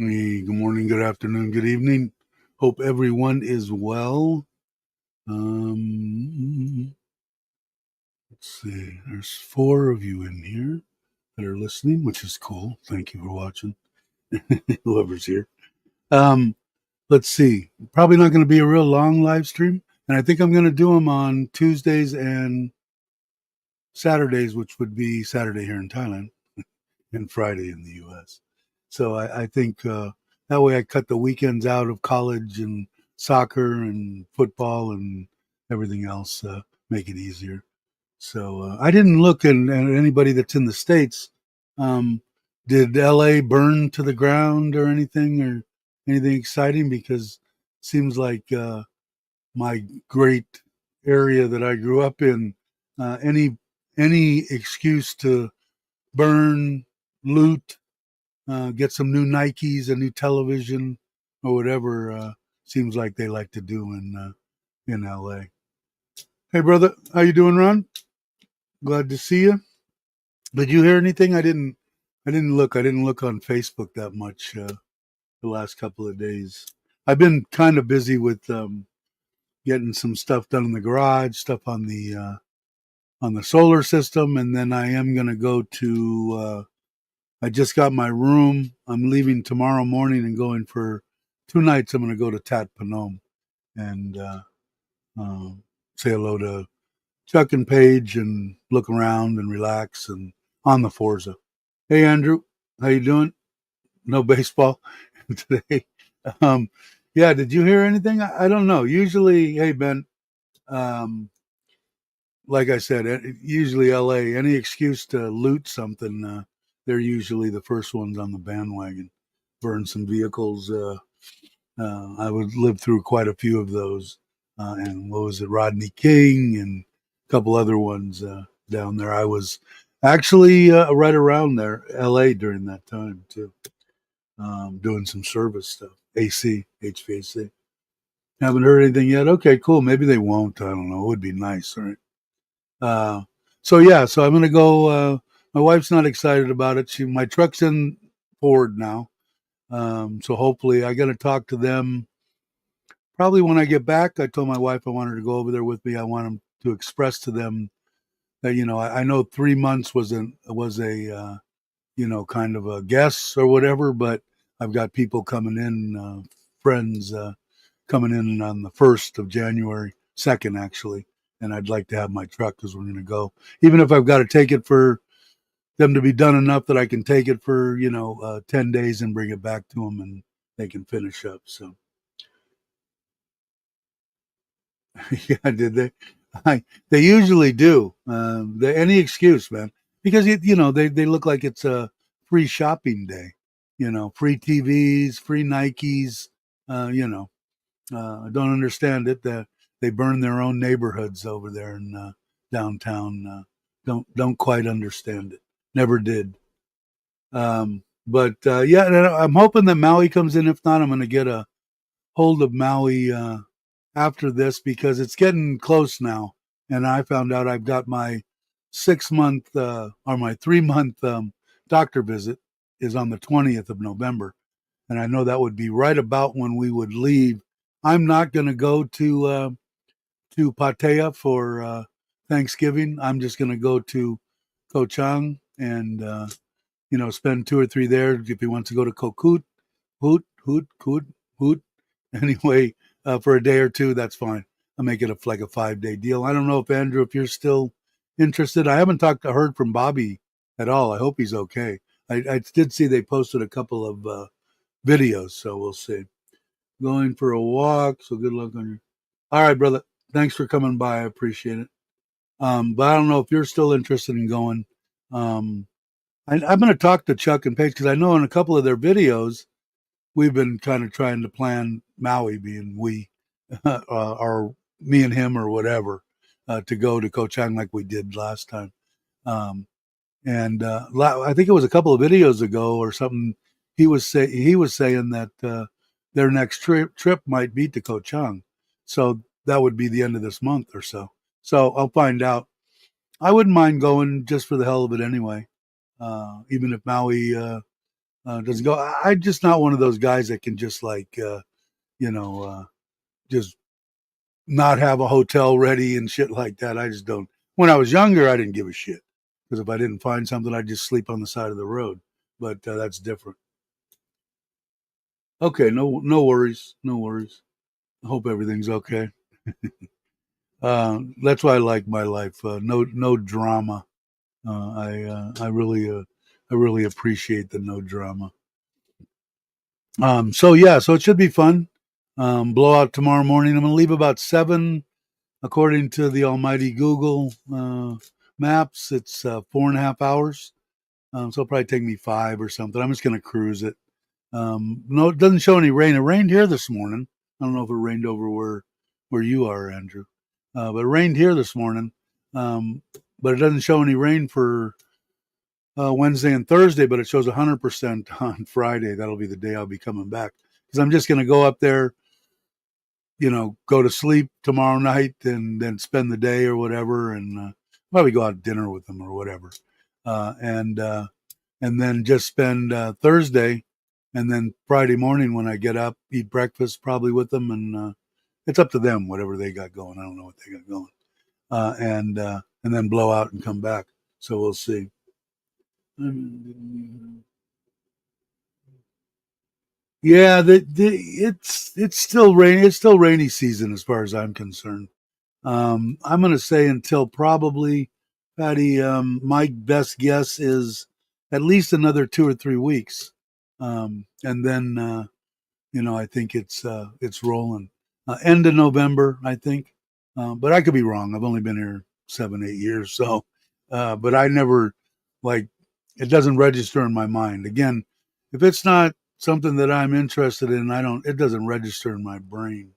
Hey, good morning, good afternoon, good evening. Hope everyone is well. Let's see. There's 4 of you in here that are listening, which is cool. Thank you for watching. Whoever's here. Let's see. Probably not going to be a real long live stream, and I think I'm going to do them on Tuesdays and Saturdays, which would be Saturday here in Thailand and Friday in the U.S. So I think that way I cut the weekends out of college and soccer and football and everything else, make it easier. So I didn't look at anybody that's in the States. Did LA burn to the ground or anything exciting? Because it seems like my great area that I grew up in, any excuse to burn, loot, get some new Nikes, a new television, or whatever. Seems like they like to do in LA. Hey, brother, how you doing, Ron? Glad to see you. Did you hear anything? I didn't look. I didn't look on Facebook that much the last couple of days. I've been kind of busy with getting some stuff done in the garage, stuff on the solar system, and then I am going to go to. I just got my room. I'm leaving tomorrow morning and going for 2 nights. I'm going to go to Tat Phnom and say hello to Chuck and Paige and look around and relax and on the Forza. Hey, Andrew, how you doing? No baseball today. Yeah, did you hear anything? I don't know. Usually, hey, Ben, like I said, usually LA, any excuse to loot something, they're usually the first ones on the bandwagon. Burn some vehicles. I would live through quite a few of those. And what was it, Rodney King and a couple other ones down there. I was actually right around there, LA, during that time too, doing some service stuff, AC, HVAC. Haven't heard anything yet. Okay, cool. Maybe they won't. I don't know. It would be nice, right? So yeah, so I'm gonna go. My wife's not excited about it. My truck's in Ford now, so hopefully I got to talk to them. Probably when I get back, I told my wife I wanted her to go over there with me. I want them to express to them that I know 3 months was a kind of a guess or whatever, but I've got people coming in, friends coming in on the 1st of January, 2nd actually. And I'd like to have my truck because we're going to go. Even if I've got to take it for them to be done enough that I can take it for, 10 days and bring it back to them and they can finish up. So, yeah, did they? They usually do. Any excuse, man. Because, they look like it's a free shopping day. Free TVs, free Nikes, I don't understand it that they burn their own neighborhoods over there in downtown. Don't quite understand it. Never did. But yeah, I'm hoping that Maui comes in. If not, I'm going to get a hold of Maui after this because it's getting close now. And I found out I've got my 6-month or my 3-month doctor visit is on the 20th of November. And I know that would be right about when we would leave I'm not going to go to Pattaya for Thanksgiving. I'm just going to go to Koh Chang and spend 2 or 3 there. If he wants to go to Kokut, hoot. Anyway, for a day or two, that's fine. I'll make it like a 5-day deal. I don't know if Andrew, if you're still interested. I haven't heard from Bobby at all. I hope he's okay. I did see they posted a couple of videos, so we'll see. Going for a walk. So good luck on your. All right, brother. Thanks for coming by. I appreciate it. But I don't know if you're still interested in going. Um, I'm going to talk to Chuck and Paige because I know in a couple of their videos we've been kind of trying to plan Maui, being we, or me and him or whatever, to go to Koh Chang like we did last time. Um, and I think it was a couple of videos ago or something. He was saying that their next trip might be to Koh Chang, so that would be the end of this month or so. So I'll find out. I wouldn't mind going just for the hell of it anyway. Even if Maui doesn't go, I'm just not one of those guys that can just like just not have a hotel ready and shit like that. I just don't. When I was younger, I didn't give a shit because if I didn't find something, I'd just sleep on the side of the road. But that's different. Okay, no worries, no worries. I hope everything's okay. That's why I like my life. No drama. I really appreciate the no drama. So yeah, so it should be fun. Blowout tomorrow morning. I'm gonna leave about 7, according to the almighty Google Maps. It's 4.5 hours. So it'll probably take me 5 or something. I'm just gonna cruise it. No, it doesn't show any rain. It rained here this morning. I don't know if it rained over where you are, Andrew, but it rained here this morning. Um, but it doesn't show any rain for Wednesday and Thursday, but it shows 100% on Friday. That'll be the day I'll be coming back because I'm just going to go up there, go to sleep tomorrow night and then spend the day or whatever, and probably go out to dinner with them or whatever, and then just spend Thursday, and then Friday morning when I get up, eat breakfast probably with them, and it's up to them whatever they got going. I don't know what they got going, and then blow out and come back. So we'll see. Yeah, it's still rainy. It's still rainy season as far as I'm concerned. I'm going to say until probably, Patty. My best guess is at least another 2 or 3 weeks, and then I think it's rolling. End of November, I think, but I could be wrong. I've only been here 7, 8 years, so but I never like it doesn't register in my mind. Again, if it's not something that I'm interested in, I don't. It doesn't register in my brain.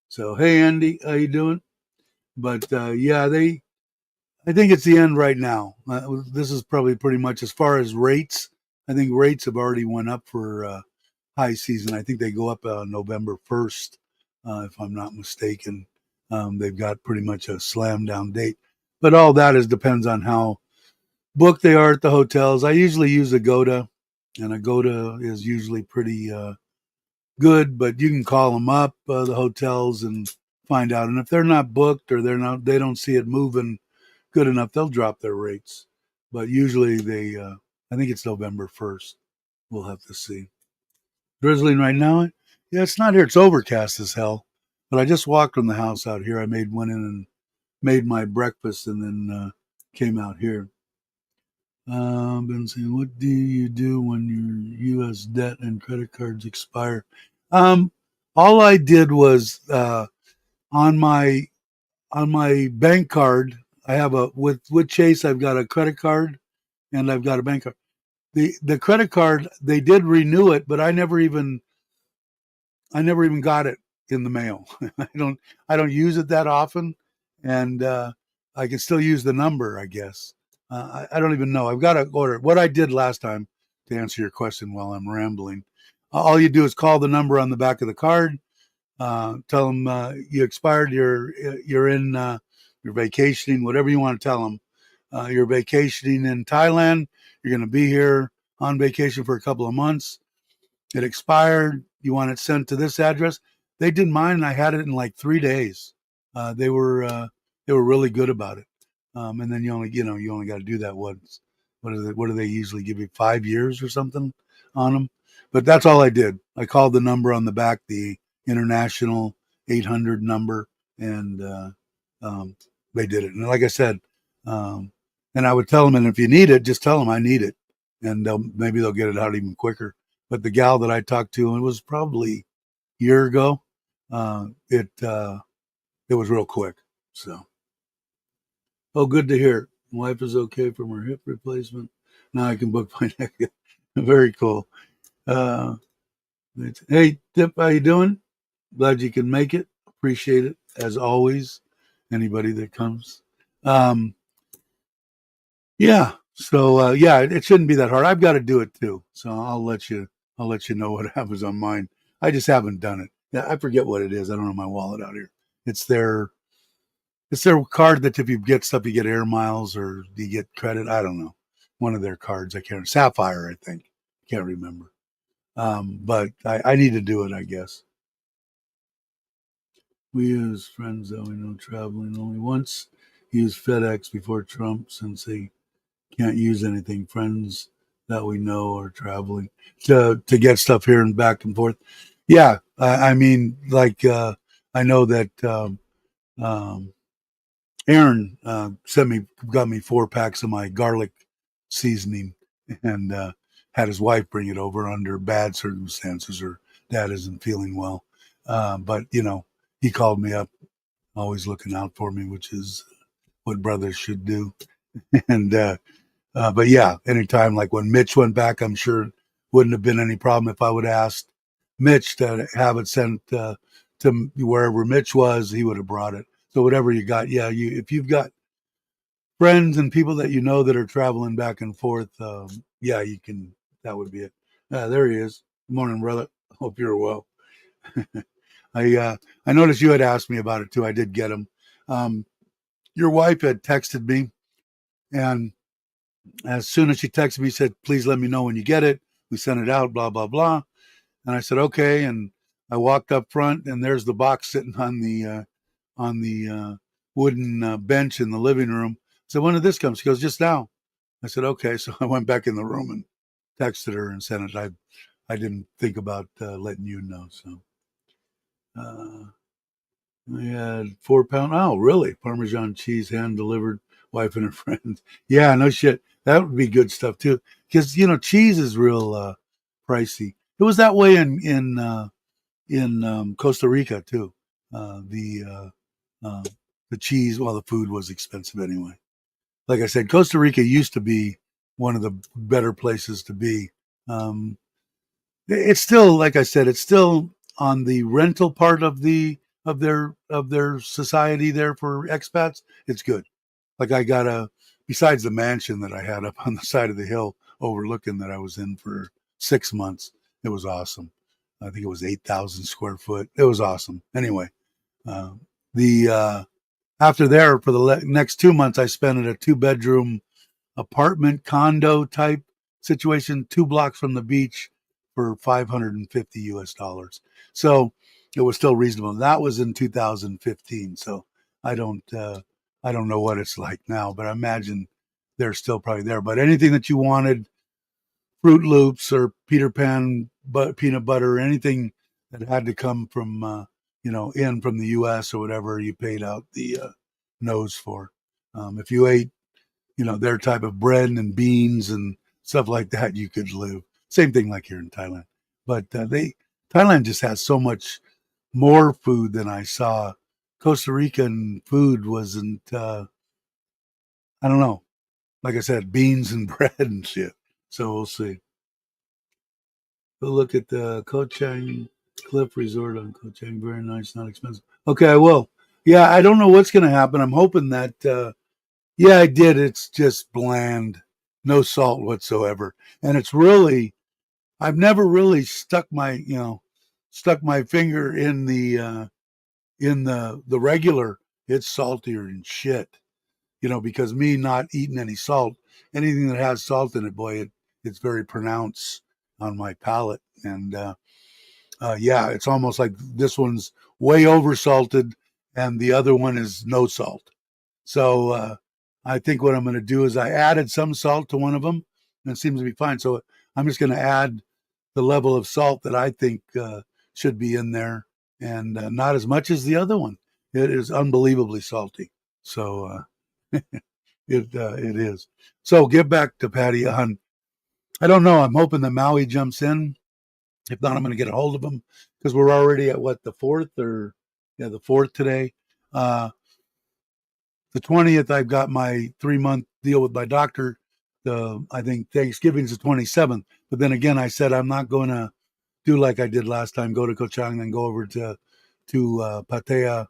So hey, Andy, how you doing? But yeah, I think it's the end right now. This is probably pretty much as far as rates. I think rates have already went up for high season. I think they go up November 1st, if I'm not mistaken. They've got pretty much a slam down date, but all that depends on how booked they are at the hotels. I usually use Agoda, and Agoda is usually pretty good, but you can call them up, the hotels, and find out. And if they're not booked or they don't see it moving good enough, they'll drop their rates. But usually I think it's November 1st. We'll have to see. Drizzling right now. Yeah, it's not here. It's overcast as hell. But I just walked from the house out here. Went in and made my breakfast and then came out here. Been saying, what do you do when your U.S. debt and credit cards expire? Um, all I did was on my bank card. I have with Chase. I've got a credit card and I've got a bank card. The credit card, they did renew it, but I never even got it in the mail. I don't use it that often, and I can still use the number, I guess. I don't even know. I've got to order it. What I did last time, to answer your question while I'm rambling, all you do is call the number on the back of the card. Tell them you expired. You're in you're vacationing, whatever you want to tell them. You're vacationing in Thailand. You're going to be here on vacation for a couple of months. It expired. You want it sent to this address. they did mine, and I had it in like 3 days. They were really good about it. And then you only got to do that once. What do they usually give you, 5 years or something on them? But that's all I did. I called the number on the back, the international 800 number, and um, they did it. And like I said, um, and I would tell them, and if you need it, just tell them I need it, and maybe they'll get it out even quicker. But the gal that I talked to, and it was probably a year ago, uh, it uh, it was real quick. So, oh, good to hear. My wife is okay from her hip replacement. Now I can book my next. Very cool. Uh, hey, Tip, how you doing? Glad you can make it. Appreciate it as always. Anybody that comes. Um, yeah. So yeah, it shouldn't be that hard. I've got to do it too. So I'll let you know what happens on mine. I just haven't done it. Yeah, I forget what it is. I don't have my wallet out here. It's their it's their card that if you get stuff, you get air miles or you get credit. I don't know. One of their cards. I can't. Sapphire, I think. Can't remember. But I need to do it, I guess. We as friends that we know traveling only once use FedEx before Trump since they can't use anything. Friends that we know are traveling to get stuff here and back and forth. Yeah, I mean, like I know that um, Aaron got me 4 packs of my garlic seasoning, and had his wife bring it over under bad circumstances. Her dad isn't feeling well, but he called me up, always looking out for me, which is what brothers should do. And but yeah, anytime like when Mitch went back, I'm sure it wouldn't have been any problem if I would have asked Mitch to have it sent to wherever Mitch was. He would have brought it. So whatever you got, yeah, if you've got friends and people that you know that are traveling back and forth, yeah, you can. That would be it. There he is. Good morning, brother. Hope you're well. I uh, I noticed you had asked me about it too. I did get him. Um, your wife had texted me, and as soon as she texted me, said, "Please let me know when you get it. We sent it out." Blah blah blah. And I said, "Okay." And I walked up front, and there's the box sitting on the wooden bench in the living room. So when did this come? She goes, "Just now." I said, "Okay." So I went back in the room and texted her and sent it. I didn't think about letting you know. So uh, I had 4 pound. Oh, really? Parmesan cheese hand delivered. Wife and her friends. Yeah, no shit. That would be good stuff too. Because cheese is real pricey. It was that way in Costa Rica too. Uh, the cheese, well, the food was expensive anyway. Like I said, Costa Rica used to be one of the better places to be. Um, it's still, like I said, it's still on the rental part of their society there for expats. It's good. Like I got besides the mansion that I had up on the side of the hill overlooking that I was in for 6 months. It was awesome. I think it was 8,000 square foot. It was awesome. Anyway, uh, the after there for the next 2 months, I spent in a 2 bedroom apartment condo type situation, 2 blocks from the beach for 550 US dollars. So it was still reasonable. That was in 2015. So I don't uh, I don't know what it's like now, but I imagine they're still probably there. But anything that you wanted, Fruit Loops or Peter Pan peanut butter, anything that had to come from in from the U.S. or whatever, you paid out the nose for. If you ate their type of bread and beans and stuff like that, you could live. Same thing like here in Thailand, but Thailand just has so much more food than I saw. Costa Rican food wasn't. I don't know. Like I said, beans and bread and shit. So we'll see. Go look at the Koh Chang Cliff Resort on Koh Chang. Very nice, not expensive. Okay, I will. Yeah, I don't know what's going to happen. I'm hoping that. Yeah, I did. It's just bland, no salt whatsoever, and it's really. I've never really stuck my finger in the regular. It's saltier than shit. Because me not eating any salt, anything that has salt in it, boy, it's very pronounced on my palate. And Yeah, it's almost like this one's way over salted and the other one is no salt. So I think what I'm going to do is I added some salt to one of them and it seems to be fine. So I'm just going to add the level of salt that I think should be in there and not as much as the other one. It is unbelievably salty. So it is. So get back to Patty on. I don't know. I'm hoping that Maui jumps in. If not, I'm going to get a hold of him because we're already at what, the fourth or yeah, the fourth today. Uh, the 20th, I've got my 3 month deal with my doctor. I think Thanksgiving's the 27th. But then again, I said I'm not going to do like I did last time, go to Koh Chang, then go over to Pattaya,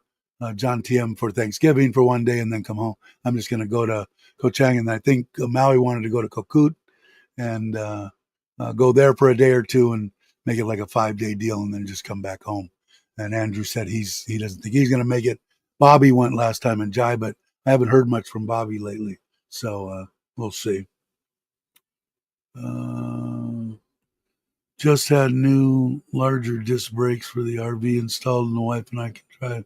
John Tiem for Thanksgiving for one day and then come home. I'm just going to go to Koh Chang. And I think Maui wanted to go to Kokut and go there for a day or two and make it like a 5 day deal and then just come back home. And Andrew said he doesn't think he's going to make it. Bobby went last time and Jai, but I haven't heard much from Bobby lately. So we'll see. Just had new larger disc brakes for the RV installed and the wife and I can drive.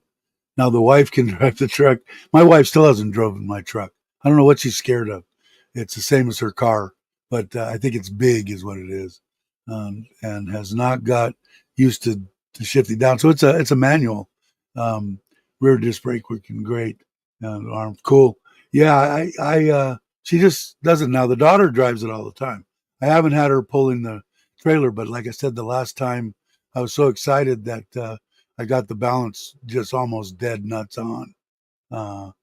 Now the wife can drive the truck. My wife still hasn't driven my truck. I don't know what she's scared of. It's the same as her car, but I think it's big is what it is, and has not got used to shifting down. So it's a manual, um, rear disc brake working great, and arm cool. Yeah, she just does it now. The daughter drives it all the time. I haven't had her pulling the trailer, but like I said, the last time I was so excited that I got the balance just almost dead nuts uh, on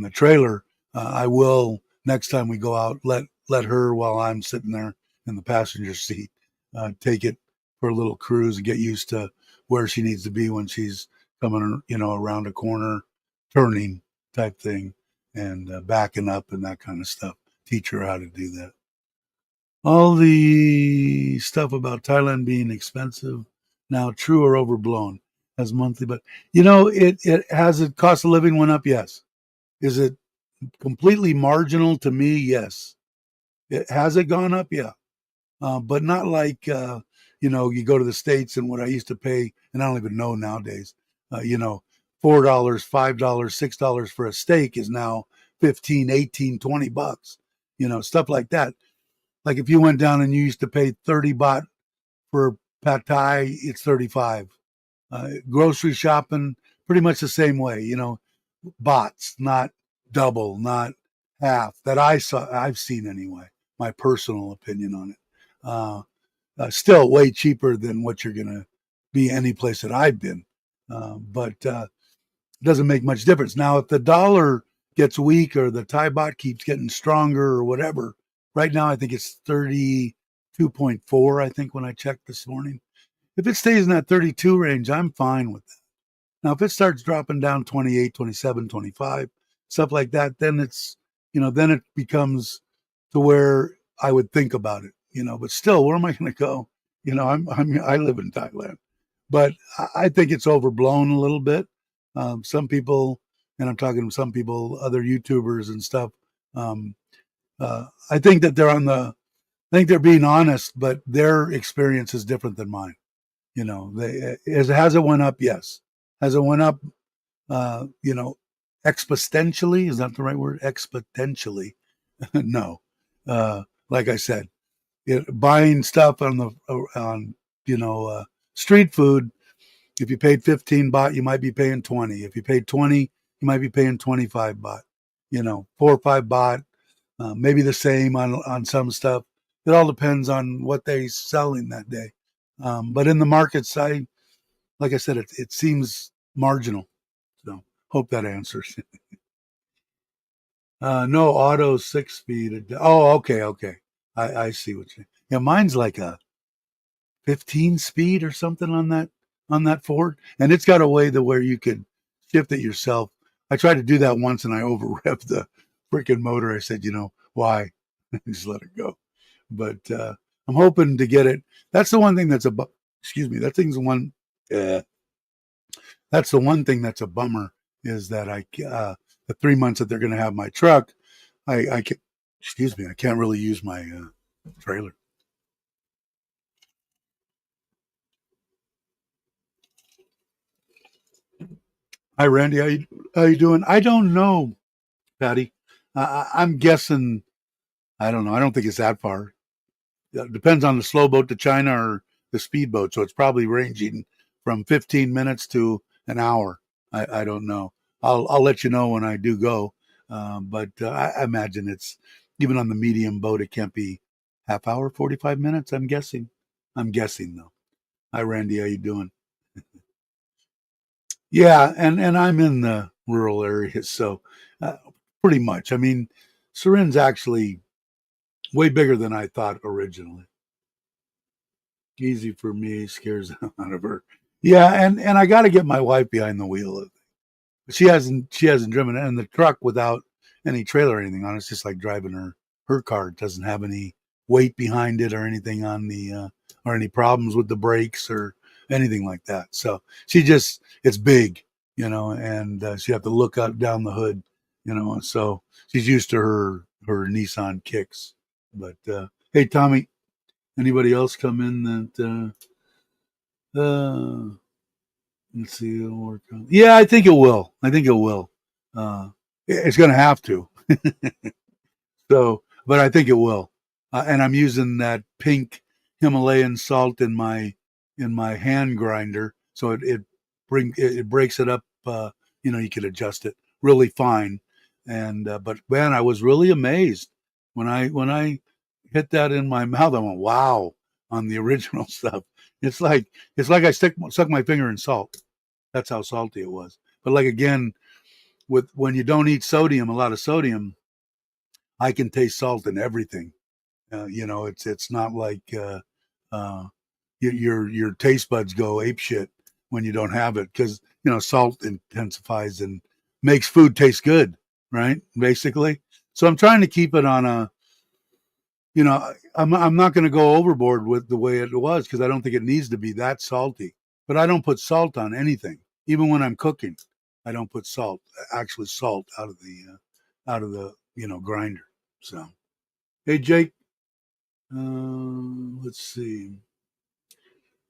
the trailer. I will next time we go out let her while I'm sitting there in the passenger seat take it for a little cruise and get used to where she needs to be when she's coming around a corner, turning type thing, and backing up and that kind of stuff. Teach her how to do that. All the stuff about Thailand being expensive now, true or overblown as monthly, but it has a cost of living went up. Yes. Is it completely marginal to me? Yes. Has it gone up? Yeah. But not like, you go to the States and what I used to pay, and I don't even know nowadays, $4, $5, $6 for a steak is now 15, 18, $20, stuff like that. Like if you went down and you used to pay 30 baht for pad thai, it's 35. Grocery shopping, pretty much the same way, bots, not double, not half that I've seen anyway. My personal opinion on it. Still way cheaper than what you're going to be any place that I've been. But it doesn't make much difference. Now, if the dollar gets weak or the Thai baht keeps getting stronger or whatever, right now I think it's 32.4, I think, when I checked this morning. If it stays in that 32 range, I'm fine with that. Now, if it starts dropping down 28, 27, 25, stuff like that, then then it becomes to where I would think about it, but still, where am I going to go? I live in Thailand, but I think it's overblown a little bit. Some people, and I'm talking to some people, other YouTubers and stuff. Um, I think that I think they're being honest, but their experience is different than mine. Has it went up? Yes. Has it went up? Uh, you know, exponentially? Is that the right word? Exponentially? No. Like I said, buying stuff on street food. If you paid 15 baht, you might be paying 20. If you paid 20, you might be paying 25 baht. 4 or 5 baht, maybe the same on some stuff. It all depends on what they're selling that day. But in the markets, like I said, it seems marginal. So hope that answers. No auto 6 speed. Oh, okay. I see what you. Yeah, mine's like a 15 speed or something on that Ford, and it's got a way to where you could shift it yourself. I tried to do that once, and I over revved the freaking motor. I said, why? Just let it go. But I'm hoping to get it. That's the one thing excuse me. Uh, that's the one thing that's a bummer is that the 3 months that they're going to have my truck, I can, excuse me, I can't really use my trailer. Hi, Randy. How you doing? I don't know, Patty. I'm guessing. I don't know. I don't think it's that far. It depends on the slow boat to China or the speedboat. So it's probably ranging from 15 minutes to an hour. I don't know. I'll let you know when I do go. But I imagine it's even on the medium boat. It can't be half hour, 45 minutes. I'm guessing. I'm guessing though. Hi, Randy. How you doing? Yeah, and I'm in the rural areas, so uh, pretty much. I mean, Surin's actually way bigger than I thought originally. Easy for me, scares the out of her. Yeah, and I got to get my wife behind the wheel. She hasn't driven it, and the truck without any trailer or anything on it's just like driving her car. It doesn't have any weight behind it or anything on the or any problems with the brakes or anything like that. So she just it's big, and she have to look up down the hood, so she's used to her Nissan kicks. But hey, Tommy, anybody else come in that let's see, it'll work out. Yeah, I think it will. I think it will. Uh, it's going to have to. So, but I think it will. And I'm using that pink Himalayan salt in my hand grinder, so it breaks it up. You can adjust it really fine. And but man, I was really amazed when I hit that in my mouth. I went, wow, on the original stuff. It's like I stuck my finger in salt. That's how salty it was. But like again, with when you don't eat sodium, a lot of sodium, I can taste salt in everything. It's not like uh, your taste buds go ape shit when you don't have it because salt intensifies and makes food taste good, right? Basically, so I'm trying to keep it on a I'm not going to go overboard with the way it was because I don't think it needs to be that salty. But I don't put salt on anything, even when I'm cooking. I don't put salt, actually salt out of the grinder. So hey Jake, let's see.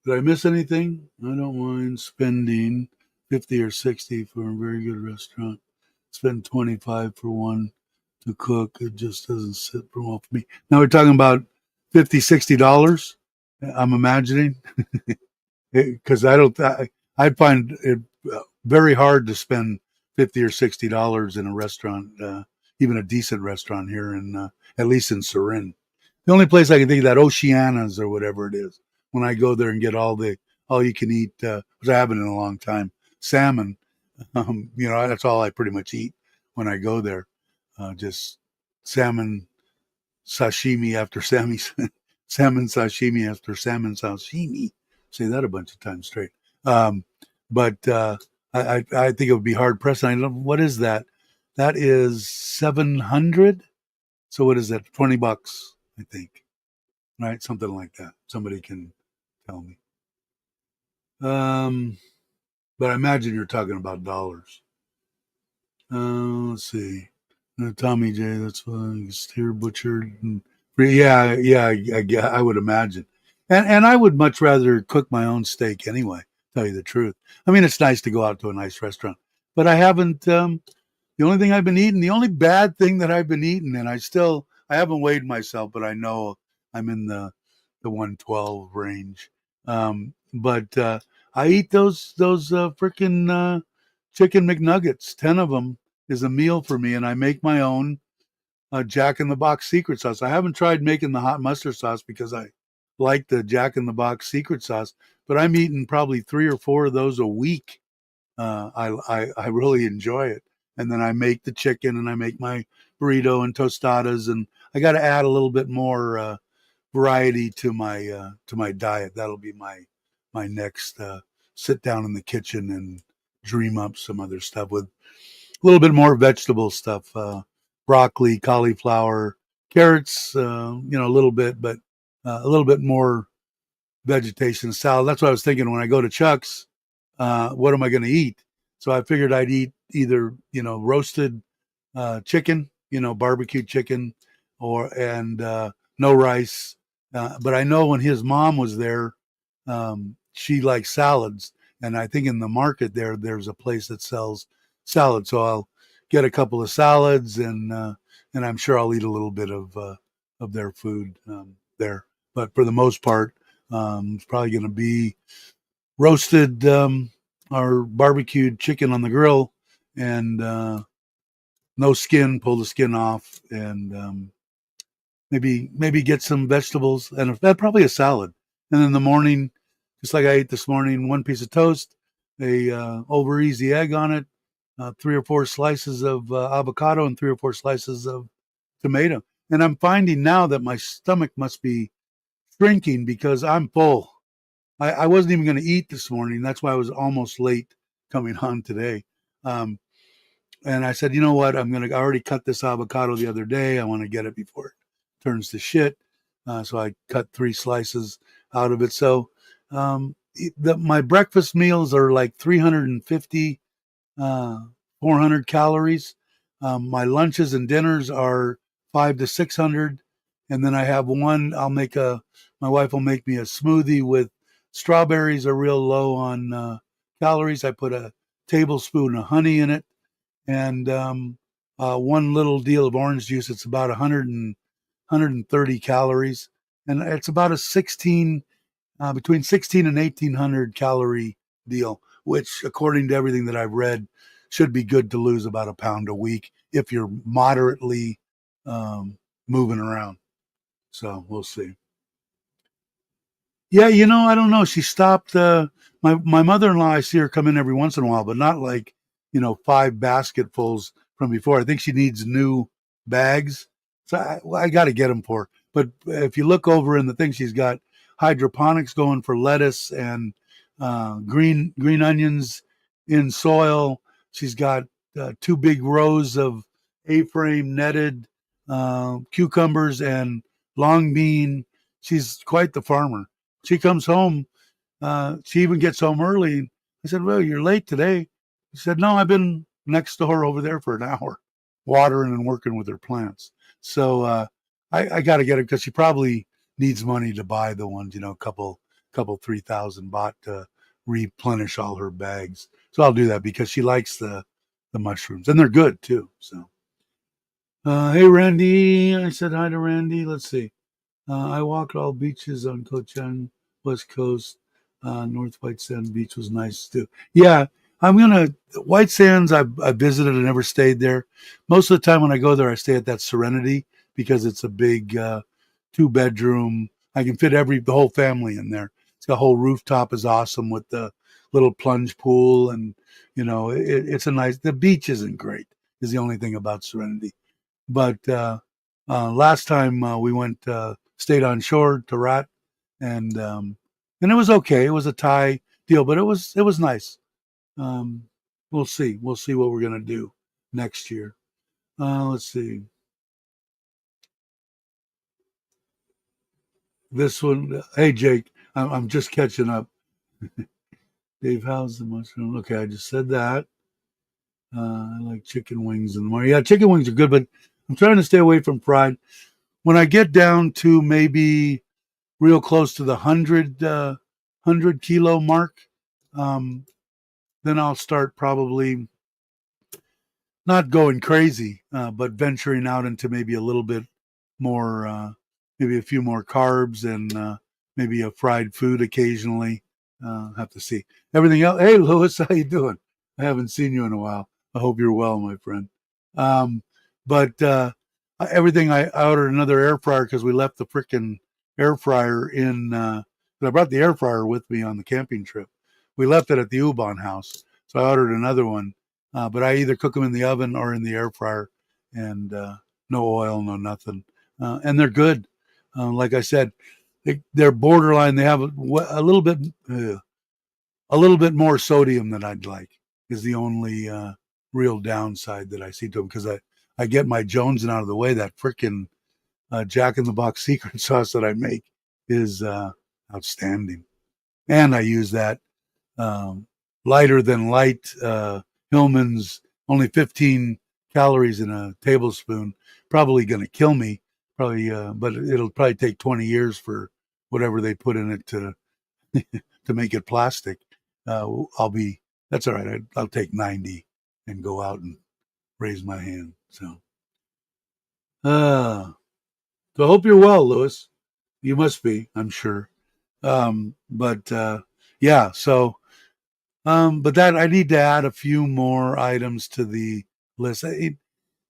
Did I miss anything? I don't mind spending 50 or 60 for a very good restaurant. Spend 25 for one to cook. It just doesn't sit well for me. Now we're talking about 50, $60. I'm imagining because I'd find it very hard to spend 50 or $60 in a restaurant, even a decent restaurant here at least in Surin. The only place I can think of that Oceanas or whatever it is. When I go there and get all you can eat, which I haven't in a long time, salmon. That's all I pretty much eat when I go there. Just salmon sashimi after salmon sashimi after salmon sashimi. Say that a bunch of times straight. But I think it would be hard pressed. I don't know what is that. That is 700. So what is that? $20, I think. Right, something like that. Somebody can tell me. Um, but I imagine you're talking about dollars. Let's see. Tommy J. That's why steer butchered. Yeah, yeah. I would imagine, and I would much rather cook my own steak anyway. Tell you the truth. I mean, it's nice to go out to a nice restaurant, but I haven't. The only thing I've been eating, the only bad thing that I've been eating, and I haven't weighed myself, but I know I'm in the 112 range. But I eat those freaking chicken McNuggets. 10 of them is a meal for me, and I make my own Jack in the Box secret sauce. I haven't tried making the hot mustard sauce because I like the Jack in the Box secret sauce, but I'm eating probably 3 or 4 of those a week. I really enjoy it, and then I make the chicken and I make my burrito and tostadas, and I got to add a little bit more variety to my diet. That'll be my next sit down in the kitchen and dream up some other stuff with a little bit more vegetable stuff, broccoli, cauliflower, carrots, a little bit, but a little bit more vegetation salad. That's what I was thinking when I go to Chuck's. What am I going to eat? So I figured I'd eat either roasted chicken, barbecue chicken, and no rice. But I know when his mom was there, she likes salads, And I think in the market there's a place that sells salad. So I'll get a couple of salads, and I'm sure I'll eat a little bit of their food there. But for the most part, it's probably going to be roasted or barbecued chicken on the grill, and no skin. Pull the skin off, and maybe get some vegetables and probably a salad. And in the morning, just like I ate this morning, one piece of toast, a over easy egg on it, 3 or 4 slices of avocado, and 3 or 4 slices of tomato. And I'm finding now that my stomach must be shrinking because I'm full. I wasn't even going to eat this morning. That's why I was almost late coming on today. Um, and I said, you know what? I already cut this avocado the other day. I want to get it before it turns to shit. So I cut 3 slices out of it. So my breakfast meals are like 350, 400 calories. My lunches and dinners are 500 to 600. And then I have one, my wife will make me a smoothie with strawberries are real low on calories. I put a tablespoon of honey in it, and one little deal of orange juice. It's about 130 calories, and it's about a 16 between 16 and 1800 calorie deal, which, according to everything that I've read, should be good to lose about a pound a week if you're moderately moving around. So we'll see. Yeah, I don't know. She stopped. My mother-in-law, I see her come in every once in a while, but not like 5 basketfuls from before. I think she needs new bags, so I got to get them for her. But if you look over in the thing, she's got hydroponics going for lettuce and green onions in soil. She's got 2 big rows of A-frame netted cucumbers and long bean. She's quite the farmer. She comes home. She even gets home early. I said, well, you're late today. She said, no, I've been next door over there for an hour, watering and working with her plants. So I got to get her because she probably needs money to buy the ones, couple 3,000 baht to replenish all her bags. So I'll do that because she likes the mushrooms, and they're good too. So, hey, Randy. I said hi to Randy. Let's see. I walked all beaches on Koh Chang, West Coast. North White Sand Beach was nice too. Yeah, White Sands. I visited and never stayed there. Most of the time when I go there, I stay at that Serenity because it's a big 2-bedroom. I can fit the whole family in there. It's got a whole rooftop is awesome with the little plunge pool, and it's a nice. The beach isn't great. Is the only thing about Serenity. But last time we went, stayed on shore to Rat, and it was okay. It was a Thai deal, but it was nice. Um, we'll see. We'll see what we're gonna do next year. Let's see. This one. Hey, Jake. I'm just catching up. Dave, how's the mushroom? Okay, I just said that. I like chicken wings in the morning. Yeah, chicken wings are good, but I'm trying to stay away from fried. When I get down to maybe real close to the 100 kilo mark, um, then I'll start probably not going crazy, but venturing out into maybe a little bit more, maybe a few more carbs, and maybe a fried food occasionally. Have to see everything else. Hey, Louis, how you doing? I haven't seen you in a while. I hope you're well, my friend. Um, but everything, I ordered another air fryer because we left the frickin' air fryer in. I brought the air fryer with me on the camping trip. We left it at the U-Bahn house, so I ordered another one. But I either cook them in the oven or in the air fryer, and no oil, no nothing, and they're good. Like I said, they're borderline. They have a little bit, more sodium than I'd like. Is the only real downside that I see to them because I get my Jonesin out of the way. That frickin' Jack in the Box secret sauce that I make is outstanding, and I use that lighter than light Hillman's, only 15 calories in a tablespoon. Probably going to kill me. Probably, but it'll probably take 20 years for whatever they put in it to to make it plastic. that's all right. I'll take 90 and go out and raise my hand. Uh, so I hope you're well, Lewis. You must be, I'm sure. But yeah, so but that I need to add a few more items to the list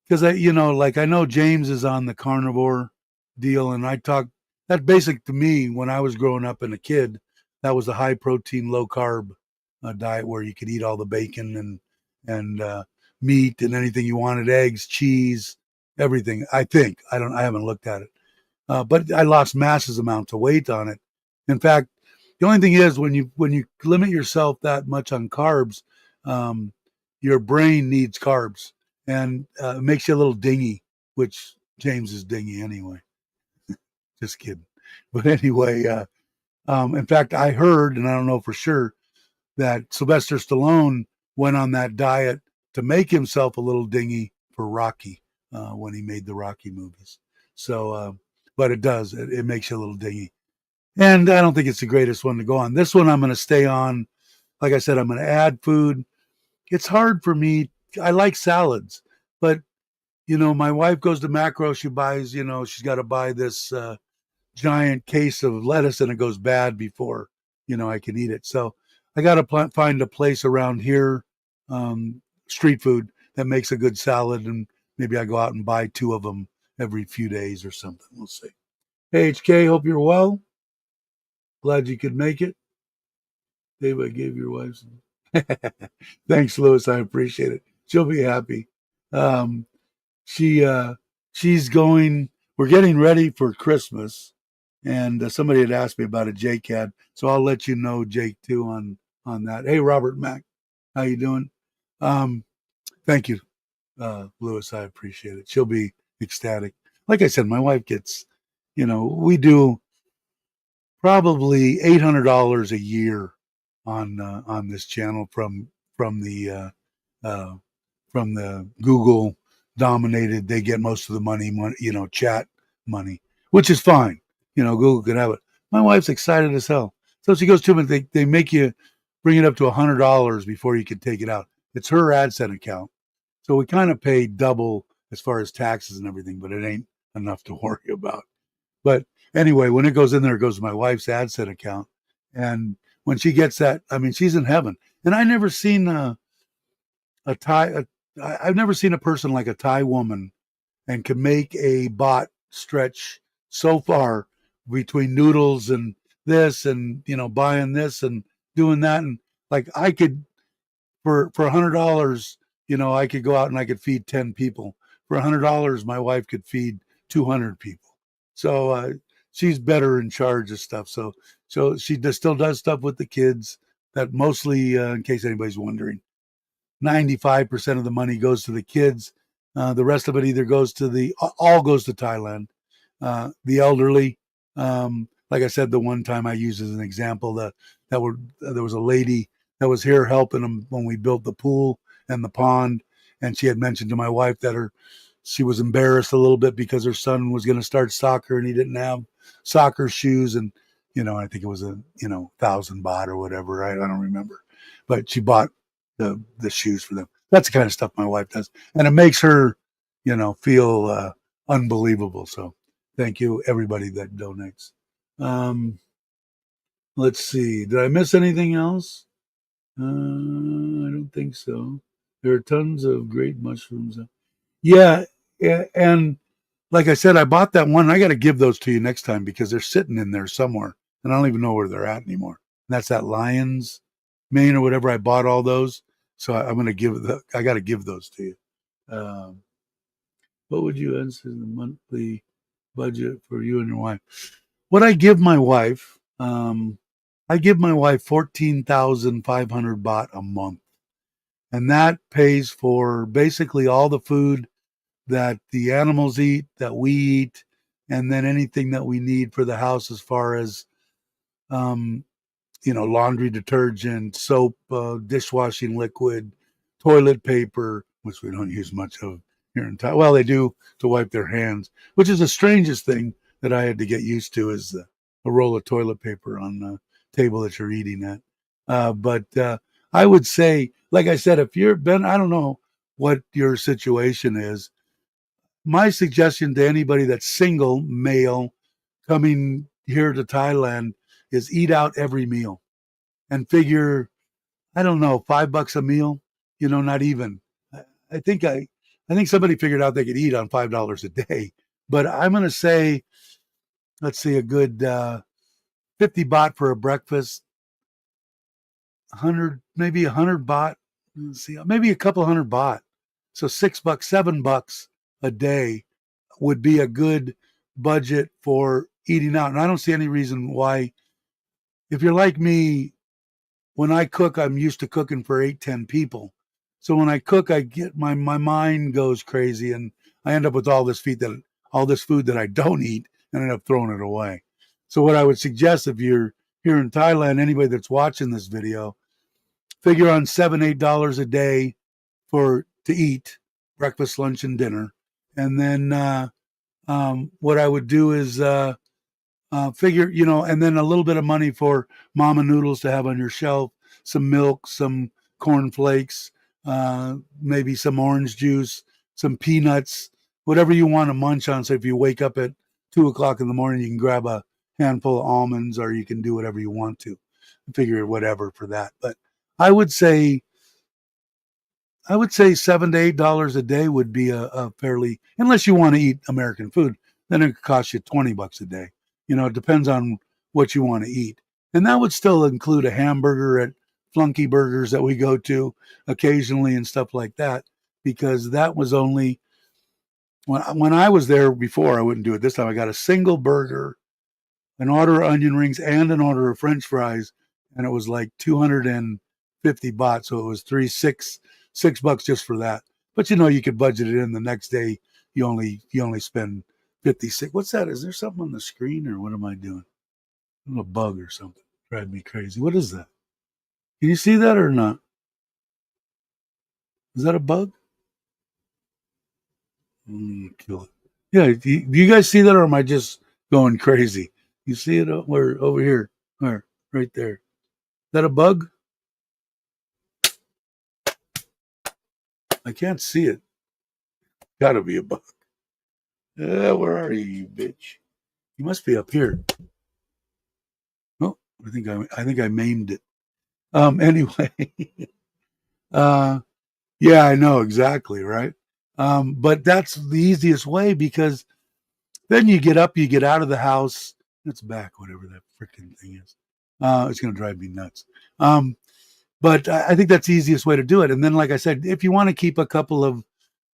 because like I know James is on the carnivore deal, and I talk that basic to me when I was growing up and a kid. That was a high protein, low carb diet where you could eat all the bacon and meat and anything you wanted, eggs, cheese, everything. I think I haven't looked at it, but I lost massive amounts of weight on it. In fact, the only thing is when you limit yourself that much on carbs, um, your brain needs carbs, and it makes you a little dingy, which James is dingy anyway. Just kidding. But anyway, in fact, I heard, and I don't know for sure, that Sylvester Stallone went on that diet to make himself a little dingy for Rocky when he made the Rocky movies. So, but it makes you a little dingy. And I don't think it's the greatest one to go on. This one I'm going to stay on. Like I said, I'm going to add food. It's hard for me. I like salads, but my wife goes to Macro. She buys, she's got to buy this giant case of lettuce, and it goes bad before I can eat it. So I got to find a place around here, street food that makes a good salad, and maybe I go out and buy 2 of them every few days or something. We'll see. Hey, HK, hope you're well. Glad you could make it. Dave, I gave your wife some. Thanks, Lewis. I appreciate it. She'll be happy. Um, she's going. We're getting ready for Christmas, and somebody had asked me about a JCAD, so I'll let you know, Jake, too, on that. Hey, Robert Mack, how you doing? Um, thank you, Lewis. I appreciate it. She'll be ecstatic. Like I said, my wife gets. We do probably $800 a year on this channel from the uh, from the Google dominated. They get most of the money, chat money, which is fine. Google can have it. My wife's excited as hell. So she goes to them, and they make you bring it up to $100 before you can take it out. It's her AdSense account. So we kind of pay double as far as taxes and everything, but it ain't enough to worry about. But anyway, when it goes in there, it goes to my wife's AdSense account. And when she gets that, I mean, she's in heaven. And I never seen I've never seen a person like a Thai woman and can make a bot stretch so far between noodles and this and buying this and doing that, and like I could for $100, I could go out and I could feed 10 people. For $100, my wife could feed 200 people. So she's better in charge of stuff. So she still does stuff with the kids. That mostly, in case anybody's wondering, 95% of the money goes to the kids. The rest of it either goes to all goes to Thailand. The elderly, like I said, the one time I used as an example, there was a lady that was here helping them when we built the pool and the pond, and she had mentioned to my wife that she was embarrassed a little bit because her son was going to start soccer and he didn't have soccer shoes, and I think it was 1,000 baht or whatever. I don't remember, but she bought the shoes for them. That's the kind of stuff my wife does, and it makes her, feel unbelievable. So thank you, everybody that donates. Let's see. Did I miss anything else? I don't think so. There are tons of great mushrooms. Yeah, yeah, and like I said, I bought that one. I got to give those to you next time because they're sitting in there somewhere, and I don't even know where they're at anymore. And that's that Lions Mane or whatever. I bought all those, so I'm going to I got to give those to you. Um, what would you answer the monthly budget for you and your wife? What I give my wife 14,500 baht a month, and that pays for basically all the food that the animals eat, that we eat, and then anything that we need for the house as far as um, laundry detergent, soap, dishwashing liquid, toilet paper, which we don't use much of here in Thailand. Well, they do to wipe their hands, which is the strangest thing that I had to get used to is a roll of toilet paper on the table that you're eating at. But I would say, like I said, if you're Ben, I don't know what your situation is. My suggestion to anybody that's single, male, coming here to Thailand is eat out every meal and figure, I don't know, $5 a meal, not even. I think I think somebody figured out they could eat on $5 a day. But I'm gonna say, let's see, a good 50 baht for a breakfast, 100, maybe 100 baht. Let's see, maybe a couple hundred baht. So $6, $7 a day would be a good budget for eating out. And I don't see any reason why, if you're like me, when I cook, I'm used to cooking for 8, 10 people. So when I cook, I get my mind goes crazy and I end up with all this food that I don't eat and end up throwing it away. So what I would suggest, if you're here in Thailand, anybody that's watching this video, figure on $7, $8 a day to eat breakfast, lunch, and dinner. And then what I would do is figure, and then a little bit of money for mama noodles to have on your shelf, some milk, some corn flakes, maybe some orange juice, some peanuts, whatever you want to munch on. So if you wake up at 2 o'clock in the morning, you can grab a handful of almonds, or you can do whatever you want to. Figure whatever for that. But I would say $7 to $8 a day would be a fairly, unless you want to eat American food, then it could cost you $20 a day. It depends on what you want to eat. And that would still include a hamburger at Flunky Burgers that we go to occasionally and stuff like that, because that was only, when I was there before, I wouldn't do it this time. I got a single burger, an order of onion rings, and an order of French fries, and it was like 250 baht. So it was $6 just for that. But you could budget it in. The next day, you only spend 56. What's that? Is there something on the screen, or what am I doing? A bug or something. Drive me crazy. What is that? Can you see that or not? Is that a bug? Kill it. Yeah. Do you guys see that, or am I just going crazy? You see it over here, right there. Is that a bug? I can't see it. Gotta be a bug. Where are you bitch? You must be up here. Oh, I think I maimed it. Anyway, yeah, I know exactly, right? But that's the easiest way, because then you get up, you get out of the house. It's back, whatever that freaking thing is. It's gonna drive me nuts. But I think that's the easiest way to do it. And then, like I said, if you want to keep a couple of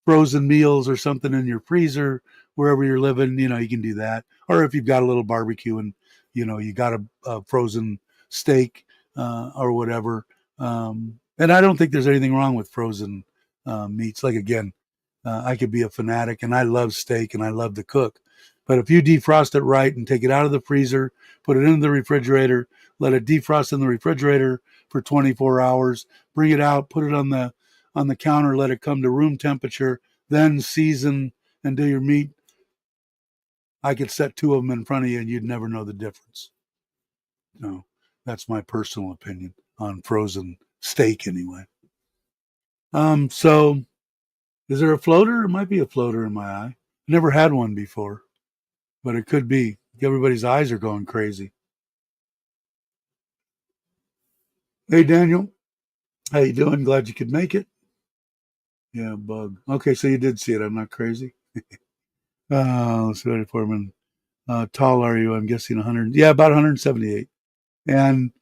frozen meals or something in your freezer wherever you're living, you can do that. Or if you've got a little barbecue and you got a frozen steak or whatever. And I don't think there's anything wrong with frozen meats. Like, again, I could be a fanatic, and I love steak and I love to cook. But if you defrost it right and take it out of the freezer, put it in the refrigerator, let it defrost in the refrigerator for 24 hours, bring it out, put it on the counter, let it come to room temperature, then season and do your meat. I could set 2 of them in front of you and you'd never know the difference. No, that's my personal opinion on frozen steak anyway. So is there a floater? It might be a floater in my eye. Never had one before, but it could be. Everybody's eyes are going crazy. Hey, Daniel. How you doing? Glad you could make it. Yeah, bug. Okay, so you did see it. I'm not crazy. Let's see, Foreman. Tall are you? I'm guessing 100. Yeah, about 178. And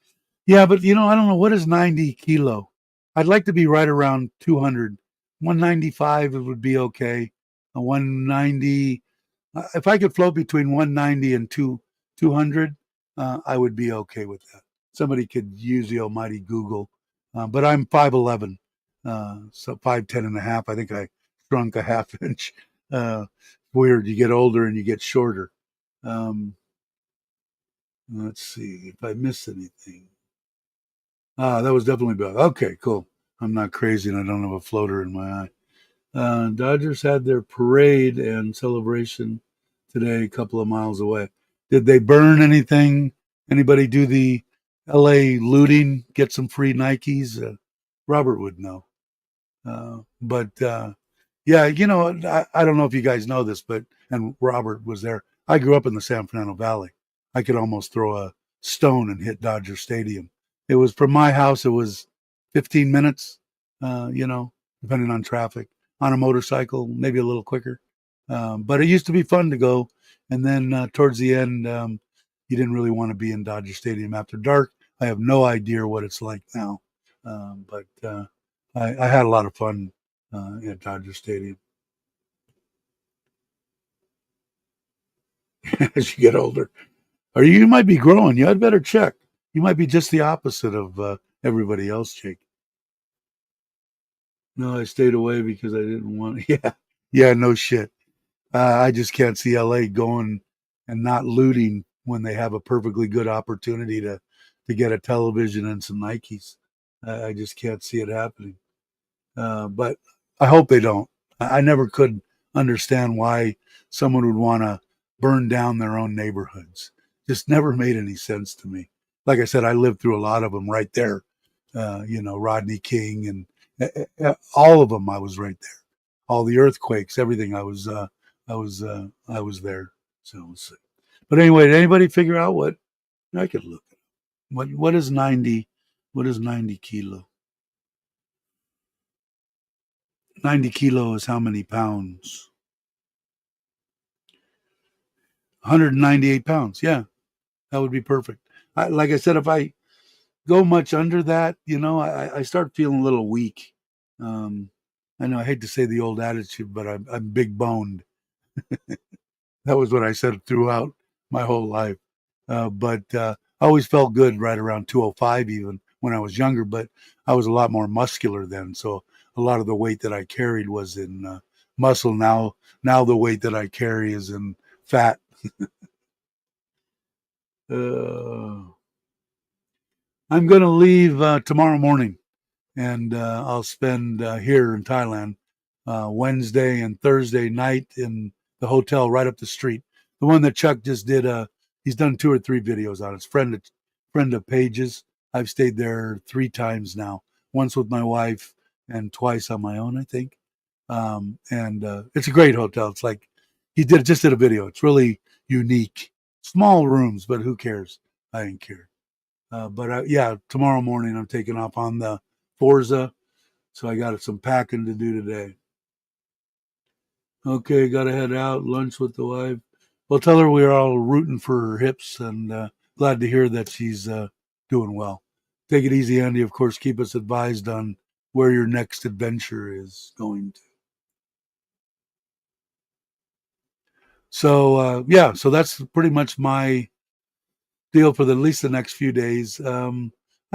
yeah, but I don't know, what is 90 kilo. I'd like to be right around 200. 195, it would be okay. 190. If I could float between 190 and 200, I would be okay with that. Somebody could use the almighty Google. But I'm 5'11, so 5'10 and a half. I think I shrunk a half inch. Weird. You get older and you get shorter. Let's see if I missed anything. That was definitely bad. Okay, cool. I'm not crazy and I don't have a floater in my eye. Dodgers had their parade and celebration today, a couple of miles away. Did they burn anything? Anybody do the LA looting, get some free Nikes. Robert would know. But yeah, I don't know if you guys know this, but and Robert was there. I grew up in the San Fernando Valley. I could almost throw a stone and hit Dodger Stadium. It was from my house. It was 15 minutes, depending on traffic. On a motorcycle, maybe a little quicker. But it used to be fun to go. And then towards the end, you didn't really want to be in Dodger Stadium after dark. I have no idea what it's like now, but I had a lot of fun at Dodger Stadium. As you get older, or you might be growing. You had better check. You might be just the opposite of everybody else, Jake. No, I stayed away because I didn't want. Yeah, yeah, no shit. I just can't see LA going and not looting when they have a perfectly good opportunity to get a television and some Nikes. I just can't see it happening. But I hope they don't. I never could understand why someone would want to burn down their own neighborhoods. Just never made any sense to me. Like I said, I lived through a lot of them right there. Rodney King and all of them. I was right there. All the earthquakes, everything. I was there. So we'll see. But anyway, did anybody figure out what I could look at? What is 90? What is 90 kilo? 90 kilo is how many pounds? 198 pounds. Yeah, that would be perfect. Like I said, if I go much under that, I start feeling a little weak. Um, I know I hate to say the old attitude, but I'm big boned. That was what I said throughout my whole life. But I always felt good right around 205, even when I was younger. But I was a lot more muscular then, so a lot of the weight that I carried was in muscle. Now the weight that I carry is in fat. Uh, I'm going to leave tomorrow morning, and I'll spend here in Thailand Wednesday and Thursday night in the hotel right up the street. The one that Chuck just did. He's done 2 or 3 videos on. It's friend of Paige's. I've stayed there 3 times now. Once with my wife and twice on my own, I think. And it's a great hotel. It's like he did a video. It's really unique. Small rooms, but who cares? I didn't care. But yeah, tomorrow morning I'm taking off on the Forza, so I got some packing to do today. Okay, got to head out, lunch with the wife. Well, tell her we're all rooting for her hips and glad to hear that she's doing well. Take it easy, Andy. Of course, keep us advised on where your next adventure is going to. So, yeah, so that's pretty much my deal for at least the next few days. I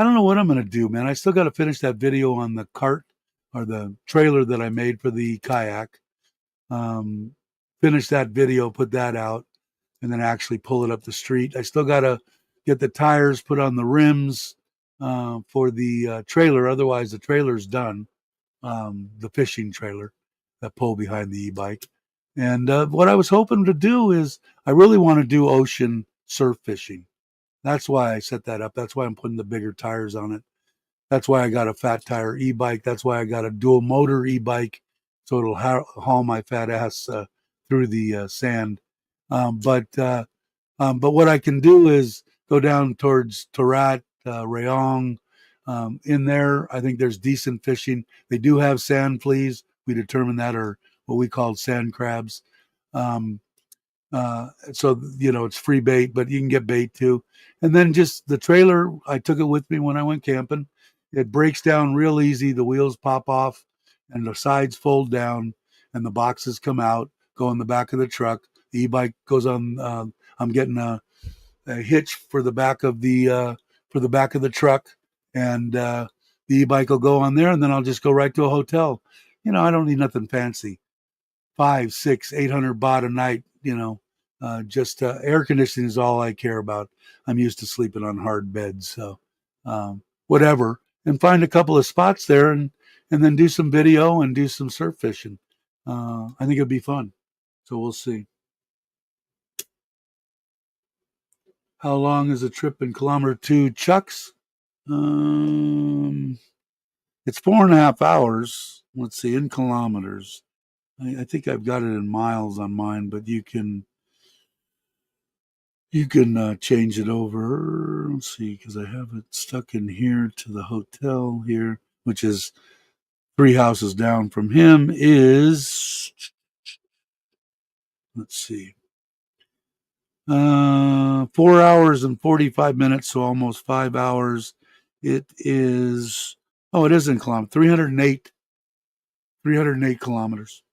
don't know what I'm going to do, man. I still got to finish that video on the cart or the trailer that I made for the kayak. Um, finish that video, put that out, and then actually pull it up the street. I still got to get the tires put on the rims for the trailer. Otherwise, the trailer's done. The fishing trailer that pull behind the e-bike. And what I was hoping to do is I really want to do ocean surf fishing. That's why I set that up. That's why I'm putting the bigger tires on it. That's why I got a fat tire e-bike. That's why I got a dual motor e-bike, so it'll haul my fat ass through the sand. But what I can do is go down towards Tarat, Rayong. In there, I think there's decent fishing. They do have sand fleas. We determined that are what we called sand crabs. Um, so it's free bait, but you can get bait too. And then just the trailer, I took it with me when I went camping. It breaks down real easy. The wheels pop off, and the sides fold down, and the boxes come out, go in the back of the truck. The e-bike goes on. I'm getting a hitch for the back of the truck, and the e-bike will go on there, and then I'll just go right to a hotel. I don't need nothing fancy. 5, 6, 800 baht a night. Just air conditioning is all I care about. I'm used to sleeping on hard beds, so whatever. And find a couple of spots there, and then do some video and do some surf fishing. I think it'd be fun. So we'll see. How long is the trip in kilometer to Chuck's? It's 4.5 hours. Let's see, in kilometers. I think I've got it in miles on mine, but you can change it over. Let's see, because I have it stuck in here to the hotel here, which is 3 houses down from him. Is, let's see, 4 hours and 45 minutes, so almost 5 hours. It is. Oh, it is in kilometers. 308 kilometers.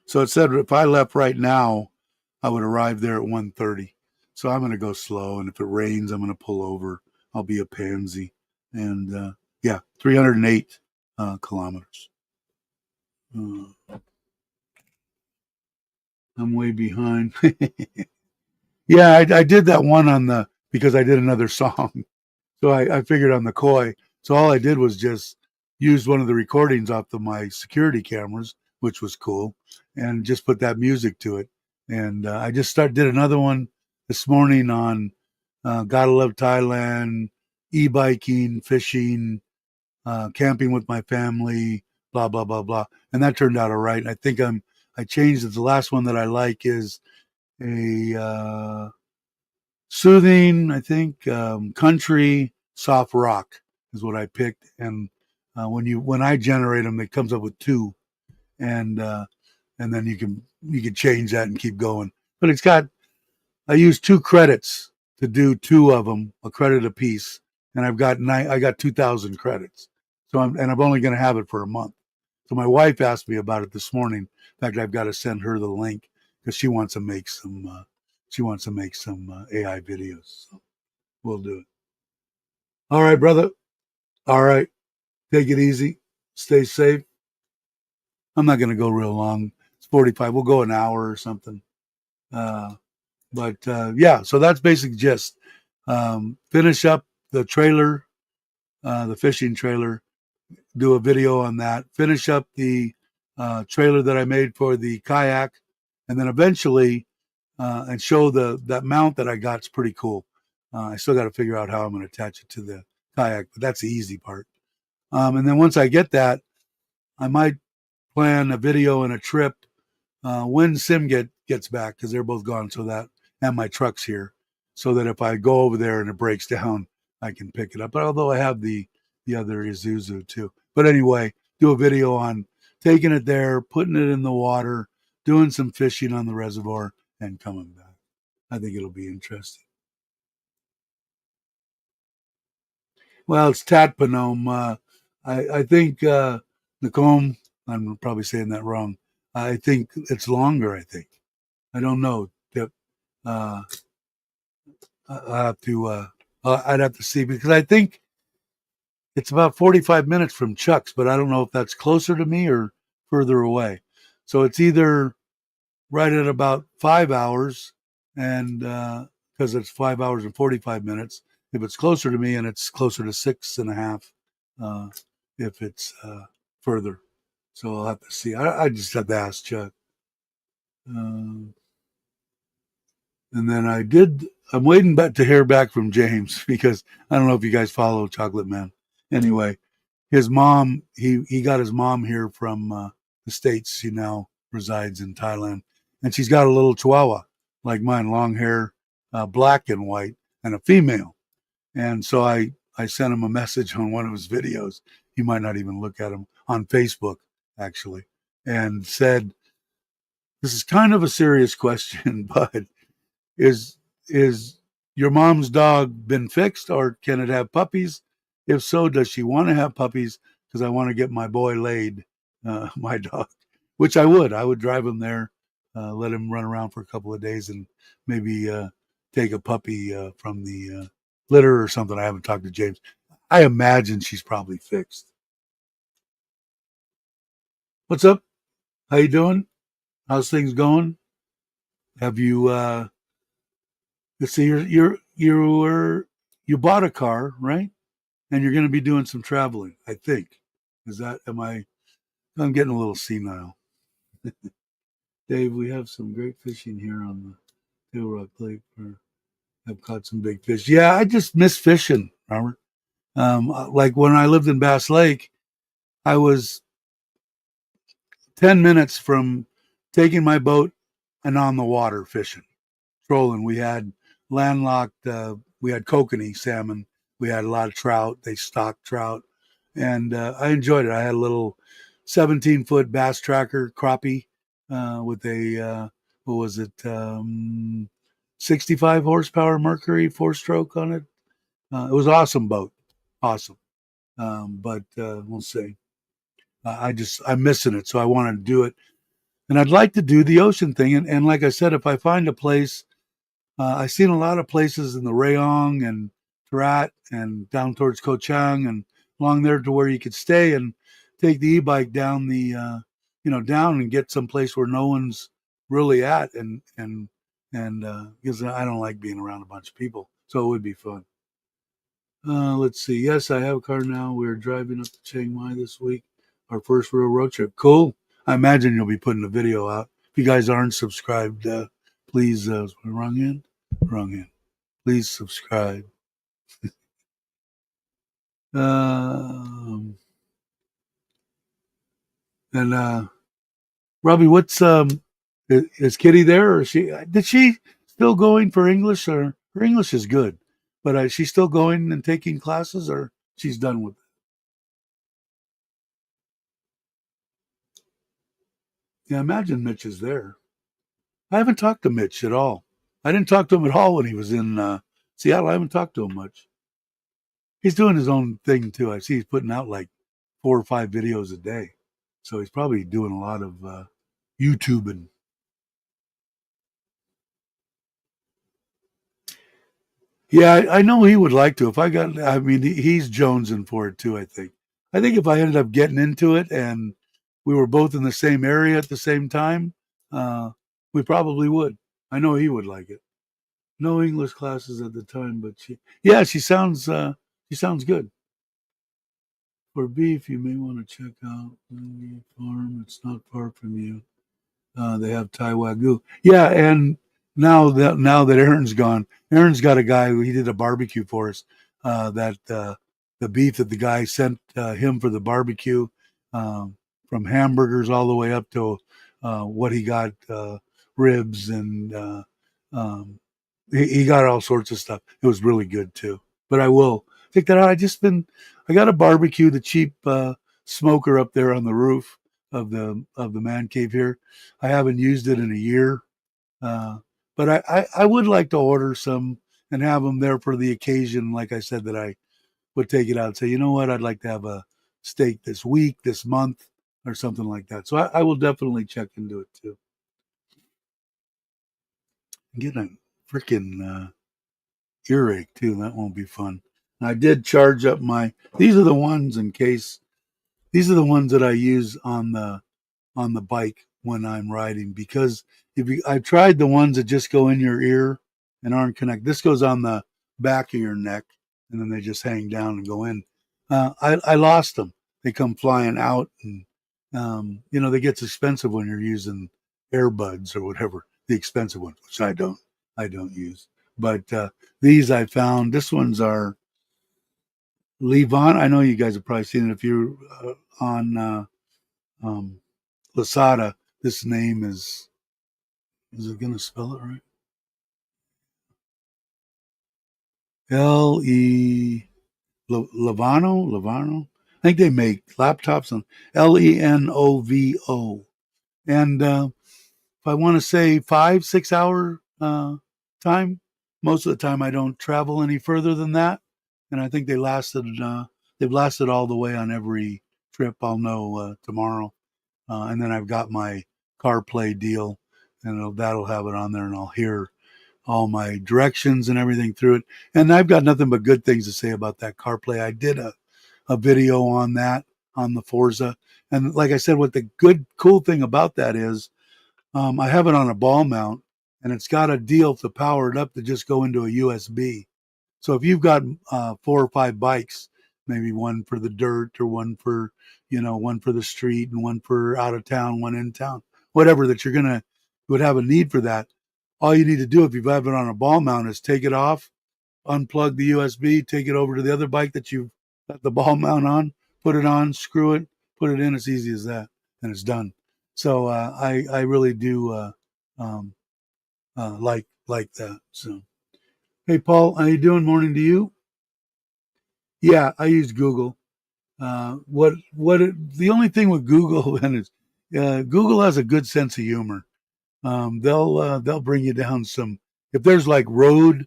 So it said if I left right now, I would arrive there at 1:30. So I'm going to go slow, and if it rains, I'm going to pull over. I'll be a pansy. And yeah, 308 kilometers. I'm way behind. Yeah, I did that one because I did another song. So I figured on the koi. So all I did was just use one of the recordings off of my security cameras, which was cool, and just put that music to it. And I just did another one this morning on Gotta Love Thailand, e-biking, fishing, camping with my family, blah blah blah blah, and that turned out all right. And I changed it. The last one that I like is a soothing, I think, country soft rock is what I picked. And when I generate them, it comes up with two, and then you can change that and keep going. But I used 2 credits to do two of them, a credit a piece, and I got 2,000 credits. So I'm only going to have it for a month. So my wife asked me about it this morning. In fact, I've got to send her the link because she wants to make some. AI videos. So we'll do it. All right, brother. All right. Take it easy. Stay safe. I'm not going to go real long. It's 45. We'll go an hour or something. But yeah, so that's basic gist. Finish up the trailer, the fishing trailer, do a video on that. Finish up the trailer that I made for the kayak, and then eventually, and show that mount that I got. It's pretty cool. I still got to figure out how I'm going to attach it to the kayak, but that's the easy part. And then once I get that, I might plan a video and a trip when Sim gets back, because they're both gone. So that, and my truck's here, so that if I go over there and it breaks down, I can pick it up. But although I have the other Isuzu too. But anyway, do a video on taking it there, putting it in the water, doing some fishing on the reservoir, and coming back. I think it'll be interesting. Well, it's Tatpanome. I think Nacombe, I'm probably saying that wrong. I think it's longer, I think. I don't know. Uh, I have to. I'd have to see, because I think it's about 45 minutes from Chuck's, but I don't know if that's closer to me or further away. So it's either right at about 5 hours, and because it's 5 hours and 45 minutes. If it's closer to me, and it's closer to 6.5, uh, if it's further. So I'll have to see. I just have to ask Chuck. Uh, and then I'm waiting back to hear back from James, because I don't know if you guys follow Chocolate Man. Anyway, his mom, he got his mom here from the States. She now resides in Thailand. And she's got a little chihuahua like mine, long hair, black and white, and a female. And so I sent him a message on one of his videos. He might not even look at him, on Facebook, actually, and said, "This is kind of a serious question, but is is your mom's dog been fixed, or can it have puppies? If so, does she want to have puppies? Because I want to get my boy laid, my dog, which I would. I would drive him there, let him run around for a couple of days, and maybe take a puppy from the litter or something." I haven't talked to James. I imagine she's probably fixed. What's up? How you doing? How's things going? Have you? Let's see. You bought a car, right? And you're going to be doing some traveling, I think. Is that? I'm getting a little senile. Dave, we have some great fishing here on the Tail Rock Lake. I've caught some big fish. Yeah, I just miss fishing, Robert. Like when I lived in Bass Lake, I was 10 minutes from taking my boat and on the water fishing, trolling. We had landlocked, we had kokanee salmon. We had a lot of trout. They stocked trout. And I enjoyed it. I had a little 17-foot bass tracker crappie with a, what was it, 65 horsepower Mercury 4-stroke on it. It was an awesome boat. Awesome. But we'll see. I'm missing it. So I want to do it. And I'd like to do the ocean thing. And like I said, if I find a place, I've seen a lot of places in the Rayong and Tarat and down towards Ko Chang and along there to where you could stay and take the e-bike down down and get someplace where no one's really at. And because I don't like being around a bunch of people. So it would be fun. Let's see. Yes, I have a car now. We're driving up to Chiang Mai this week. Our first real road trip. Cool. I imagine you'll be putting a video out. If you guys aren't subscribed, please, wrong end? Wrong end. Please subscribe. And Robbie, what's is Kitty there, or did she still going for English, or her English is good, but is she still going and taking classes, or she's done with it? Yeah, I imagine Mitch is there. I haven't talked to Mitch at all. I didn't talk to him at all when he was in Seattle. I haven't talked to him much. He's doing his own thing too. I see he's putting out like 4 or 5 videos a day, so he's probably doing a lot of YouTubing. Yeah, I know he would like to. If I got, I mean, he's jonesing for it too. I think if I ended up getting into it and we were both in the same area at the same time, uh, we probably would. I know he would like it. No English classes at the time, but yeah, she sounds good. For beef, you may want to check out the farm. It's not far from you. They have Thai Wagyu. Yeah, and now that Aaron's gone, Aaron's got a guy who he did a barbecue for us. That the beef that the guy sent him for the barbecue, from hamburgers all the way up to what he got, ribs and he got all sorts of stuff. It was really good too. But I will take that out. I got a barbecue, the cheap smoker up there on the roof of the man cave here. I haven't used it in a year, uh, but I would like to order some and have them there for the occasion. Like I said, that I would take it out and say, you know what, I'd like to have a steak this week, this month, or something like that. So I will definitely check into it too. I'm getting a freaking earache too. That won't be fun. And I did charge up my. These are the ones in case. These are the ones that I use on the bike when I'm riding, because I've tried the ones that just go in your ear and aren't connected. This goes on the back of your neck and then they just hang down and go in. I lost them. They come flying out, and they get expensive when you're using earbuds or whatever, the expensive ones, which I don't use. But these I found. This ones are Levon. I know you guys have probably seen it if you're on um, Lasada. This name is it going to spell it right? L-E, Levano? I think they make laptops on Lenovo. And if I want to say 5, 6 hour time, most of the time I don't travel any further than that. And I think they've lasted all the way on every trip. I'll know tomorrow. And then I've got my CarPlay deal, and that'll have it on there, and I'll hear all my directions and everything through it. And I've got nothing but good things to say about that CarPlay. I did a video on that on the Forza, and like I said, what the cool thing about that is, I have it on a ball mount, and it's got a deal to power it up to just go into a USB. So if you've got 4 or 5 bikes, maybe one for the dirt, or one for the street, and one for out of town, one in town, whatever that would have a need for that. all you need to do if you have it on a ball mount is take it off, unplug the USB, take it over to the other bike that you've got the ball mount on, put it on, screw it, put it in. It's easy as that, and it's done. So I really do um, like that. So hey, Paul, how you doing? Morning to you. Yeah, I use Google. The only thing with Google and is Google has a good sense of humor. They'll bring you down some if there's like road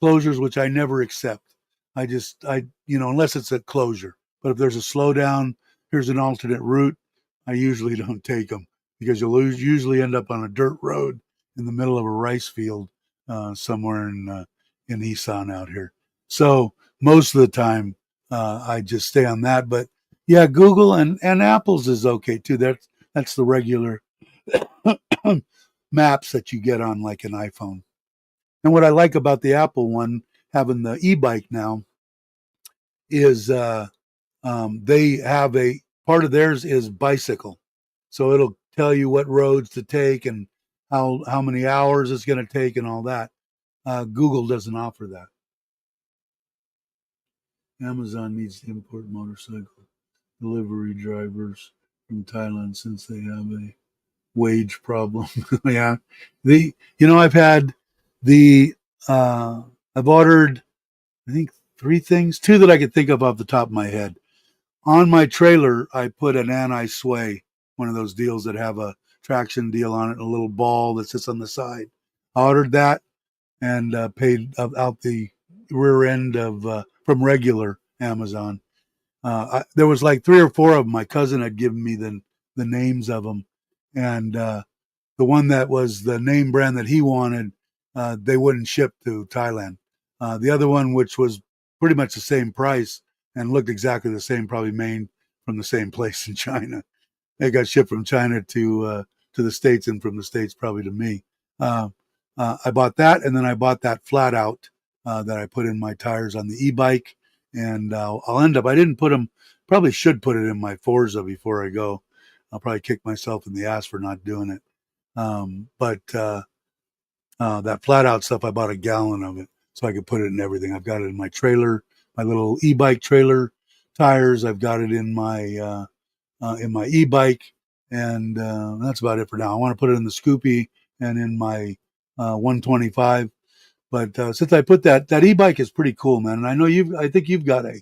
closures, which I never accept. Unless it's a closure. But if there's a slowdown, here's an alternate route. I usually don't take them because usually end up on a dirt road in the middle of a rice field somewhere in Isan out here. So most of the time, I just stay on that. But yeah, Google and Apple's is okay too. That's the regular maps that you get on like an iPhone. And what I like about the Apple one, having the e-bike now, is they have a part of theirs is bicycle, so it'll tell you what roads to take and how many hours it's going to take and all that. Google doesn't offer that. Amazon needs to import motorcycle delivery drivers from Thailand since they have a wage problem. Yeah, I've had the I've ordered I think three things, two that I could think of off the top of my head. On my trailer, I put an anti-sway, one of those deals that have a traction deal on it, a little ball that sits on the side. I ordered that and paid out the rear end of from regular Amazon. There was like three or four of them. My cousin had given me the names of them, and the one that was the name brand that he wanted, they wouldn't ship to Thailand. The other one, which was pretty much the same price and looked exactly the same, probably made from the same place in China. It got shipped from China to the States and from the States probably to me. Uh, I bought that, and then I bought that flat out that I put in my tires on the e-bike, and I'll end up. I didn't put them. Probably should put it in my Forza before I go. I'll probably kick myself in the ass for not doing it. But that flat out stuff, I bought a gallon of it so I could put it in everything. I've got it in my trailer, my little e-bike trailer tires. I've got it in my e-bike, and that's about it for now. I want to put it in the Scoopy and in my 125. But since I put that e-bike is pretty cool, man. And I know I think you've got an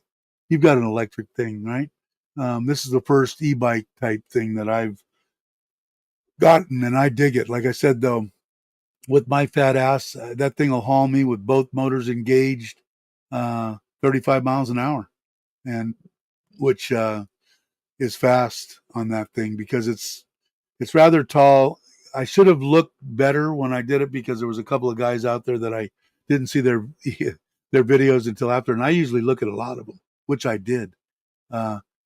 electric thing, right? This is the first e-bike type thing that I've gotten, and I dig it. Like I said, though, with my fat ass, that thing will haul me with both motors engaged, 35 miles an hour, and which is fast on that thing because it's rather tall. I should have looked better when I did it because there was a couple of guys out there that I didn't see their their videos until after, and I usually look at a lot of them, which I did.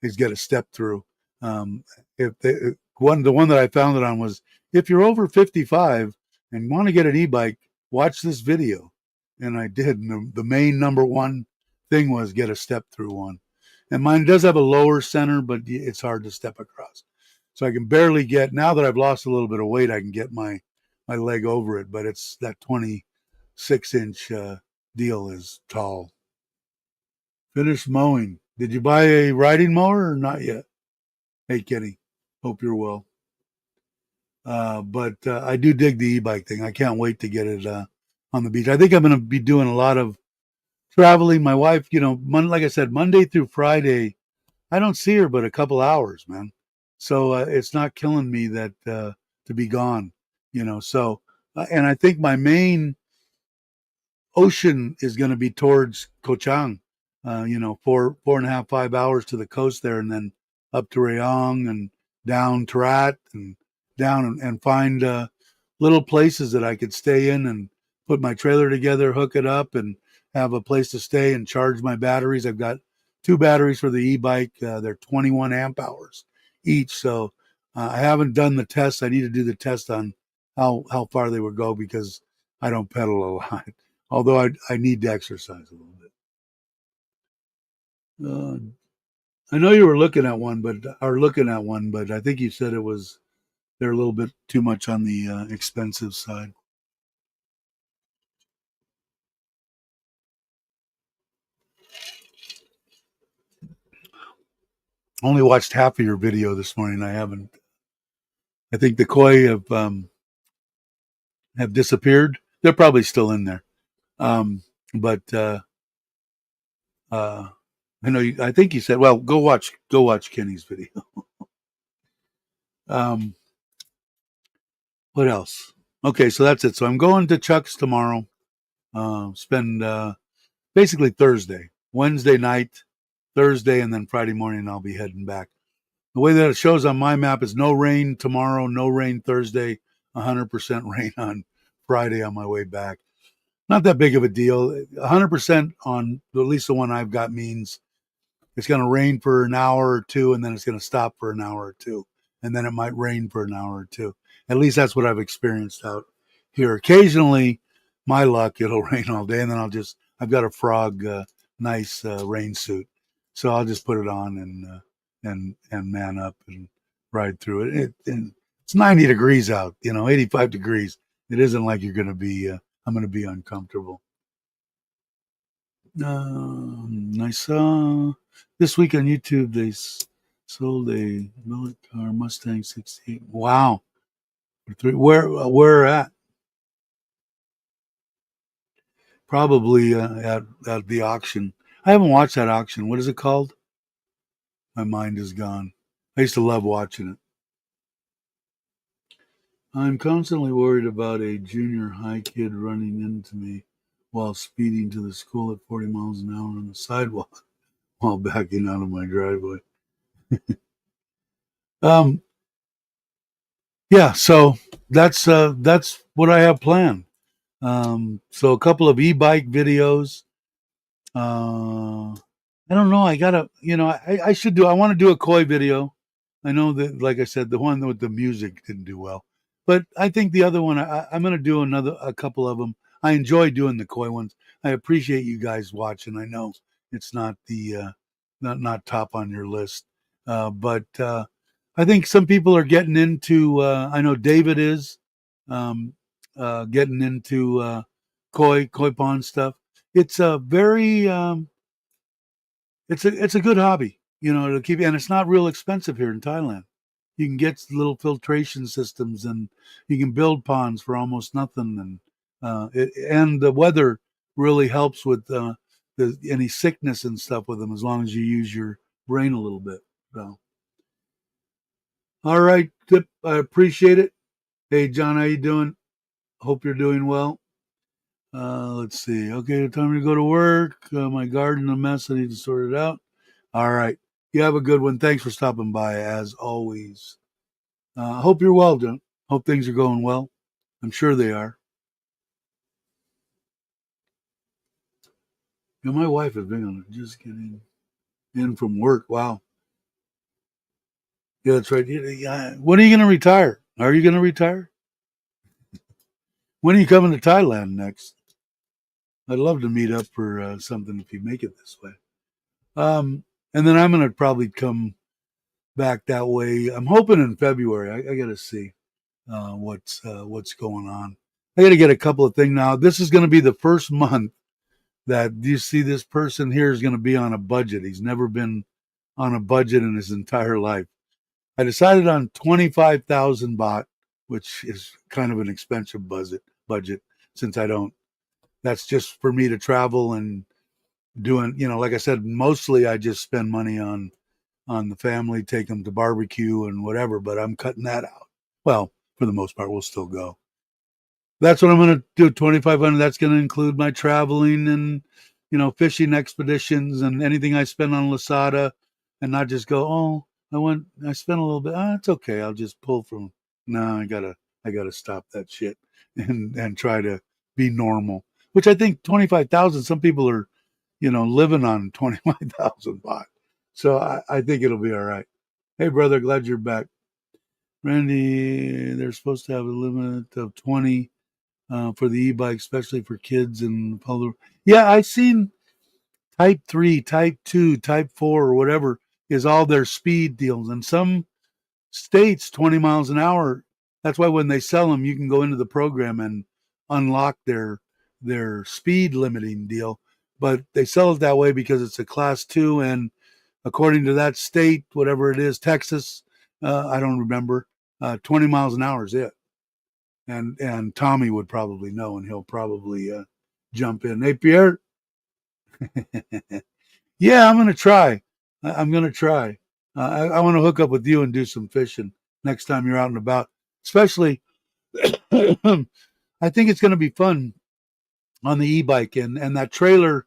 Is get a step through. If they, the one that I found it on was if you're over 55 and want to get an e-bike, watch this video, and I did. And the main number one thing was get a step through one, and mine does have a lower center, but it's hard to step across. So I can barely get. Now that I've lost a little bit of weight, I can get my leg over it, but it's that 26-inch deal is tall. Finished mowing. Did you buy a riding mower or not yet? Hey, Kenny. Hope you're well. But I do dig the e-bike thing. I can't wait to get it on the beach. I think I'm going to be doing a lot of traveling. My wife, like I said, Monday through Friday, I don't see her but a couple hours, man. So it's not killing me that to be gone, So, and I think my main ocean is going to be towards Koh Chang, 4.5, 5 hours to the coast there, and then up to Rayong and down Tarat and down and find little places that I could stay in and put my trailer together, hook it up, and have a place to stay and charge my batteries. I've got two batteries for the e-bike. They're 21 amp hours each. So I haven't done the test. I need to do the test on how far they would go because I don't pedal a lot. Although I need to exercise a little bit. I know you were looking at one, but I think you said they're a little bit too much on the expensive side. only watched half of your video this morning. I think the koi have disappeared. They're probably still in there. But I know I think you said, well, go watch Kenny's video. um, what else? Okay, so that's it. So I'm going to Chuck's tomorrow. Spend basically Thursday, Wednesday night, Thursday, and then Friday morning I'll be heading back. The way that it shows on my map is no rain tomorrow, no rain Thursday, 100% rain on Friday on my way back. Not that big of a deal. 100% on at least the one I've got means it's going to rain for an hour or two, and then it's going to stop for an hour or two, and then it might rain for an hour or two. At least that's what I've experienced out here. Occasionally, my luck, it'll rain all day, and then I've got a frog nice rain suit, so I'll just put it on and man up and ride through it. And it's 90 degrees out, 85 degrees. It isn't like you're going to be. I'm going to be uncomfortable. I saw this week on YouTube they sold a millet car Mustang 68. Wow, where at? Probably at the auction. I haven't watched that auction. What is it called? My mind is gone. I used to love watching it. I'm constantly worried about a junior high kid running into me while speeding to the school at 40 miles an hour on the sidewalk while backing out of my driveway. Yeah, so that's what I have planned. So a couple of e-bike videos. I don't know. I gotta, I should do. I want to do a koi video. I know that, like I said, the one with the music didn't do well, but I think the other one, I'm gonna do a couple of them. I enjoy doing the koi ones. I appreciate you guys watching. I know it's not not top on your list, but I think some people are getting into. I know David is getting into koi pond stuff. It's a very it's a good hobby, to keep, and it's not real expensive here in Thailand. You can get little filtration systems, and you can build ponds for almost nothing, and and the weather really helps with any sickness and stuff with them as long as you use your brain a little bit. So, all right, Tip, I appreciate it. Hey, John, how you doing? Hope you're doing well. Let's see. Okay, time to go to work. My garden a mess. I need to sort it out. All right. You have a good one. Thanks for stopping by, as always. Hope you're well, John. Hope things are going well. I'm sure they are. My wife has been on it. Just getting in from work. Wow. Yeah, that's right. Yeah. When are you going to retire? Are you going to retire? When are you coming to Thailand next? I'd love to meet up for something if you make it this way. And then I'm going to probably come back that way. I'm hoping in February. I got to see what's going on. I got to get a couple of things now. This is going to be the first month that you see this person here is going to be on a budget. He's never been on a budget in his entire life. I decided on 25,000 baht, which is kind of an expensive budget since I don't. That's just for me to travel and doing. Like I said, mostly I just spend money on the family, take them to barbecue and whatever. But I'm cutting that out. Well, for the most part, we'll still go. That's what I'm going to do. 2,500. That's going to include my traveling and fishing expeditions and anything I spend on Lasada, and not just go. Oh, I spent a little bit. It's okay. I'll just pull from. No, I gotta stop that shit and try to be normal. Which I think 25,000. Some people are, living on 25,000 baht. So I think it'll be all right. Hey, brother, glad you're back. Randy, they're supposed to have a limit of 20 for the e-bike, especially for kids and other. Yeah, I've seen Type 3, Type 2, Type 4, or whatever is all their speed deals. And some states, 20 miles an hour. That's why when they sell them, you can go into the program and unlock their speed limiting deal. But they sell it that way because it's a class 2, and according to that state, whatever it is, Texas, I don't remember. 20 miles an hour is it. And Tommy would probably know, and he'll probably jump in. Hey, Pierre. Yeah, I'm gonna try. I'm gonna try. I want to hook up with you and do some fishing next time you're out and about. Especially, I think it's going to be fun on the e-bike, and that trailer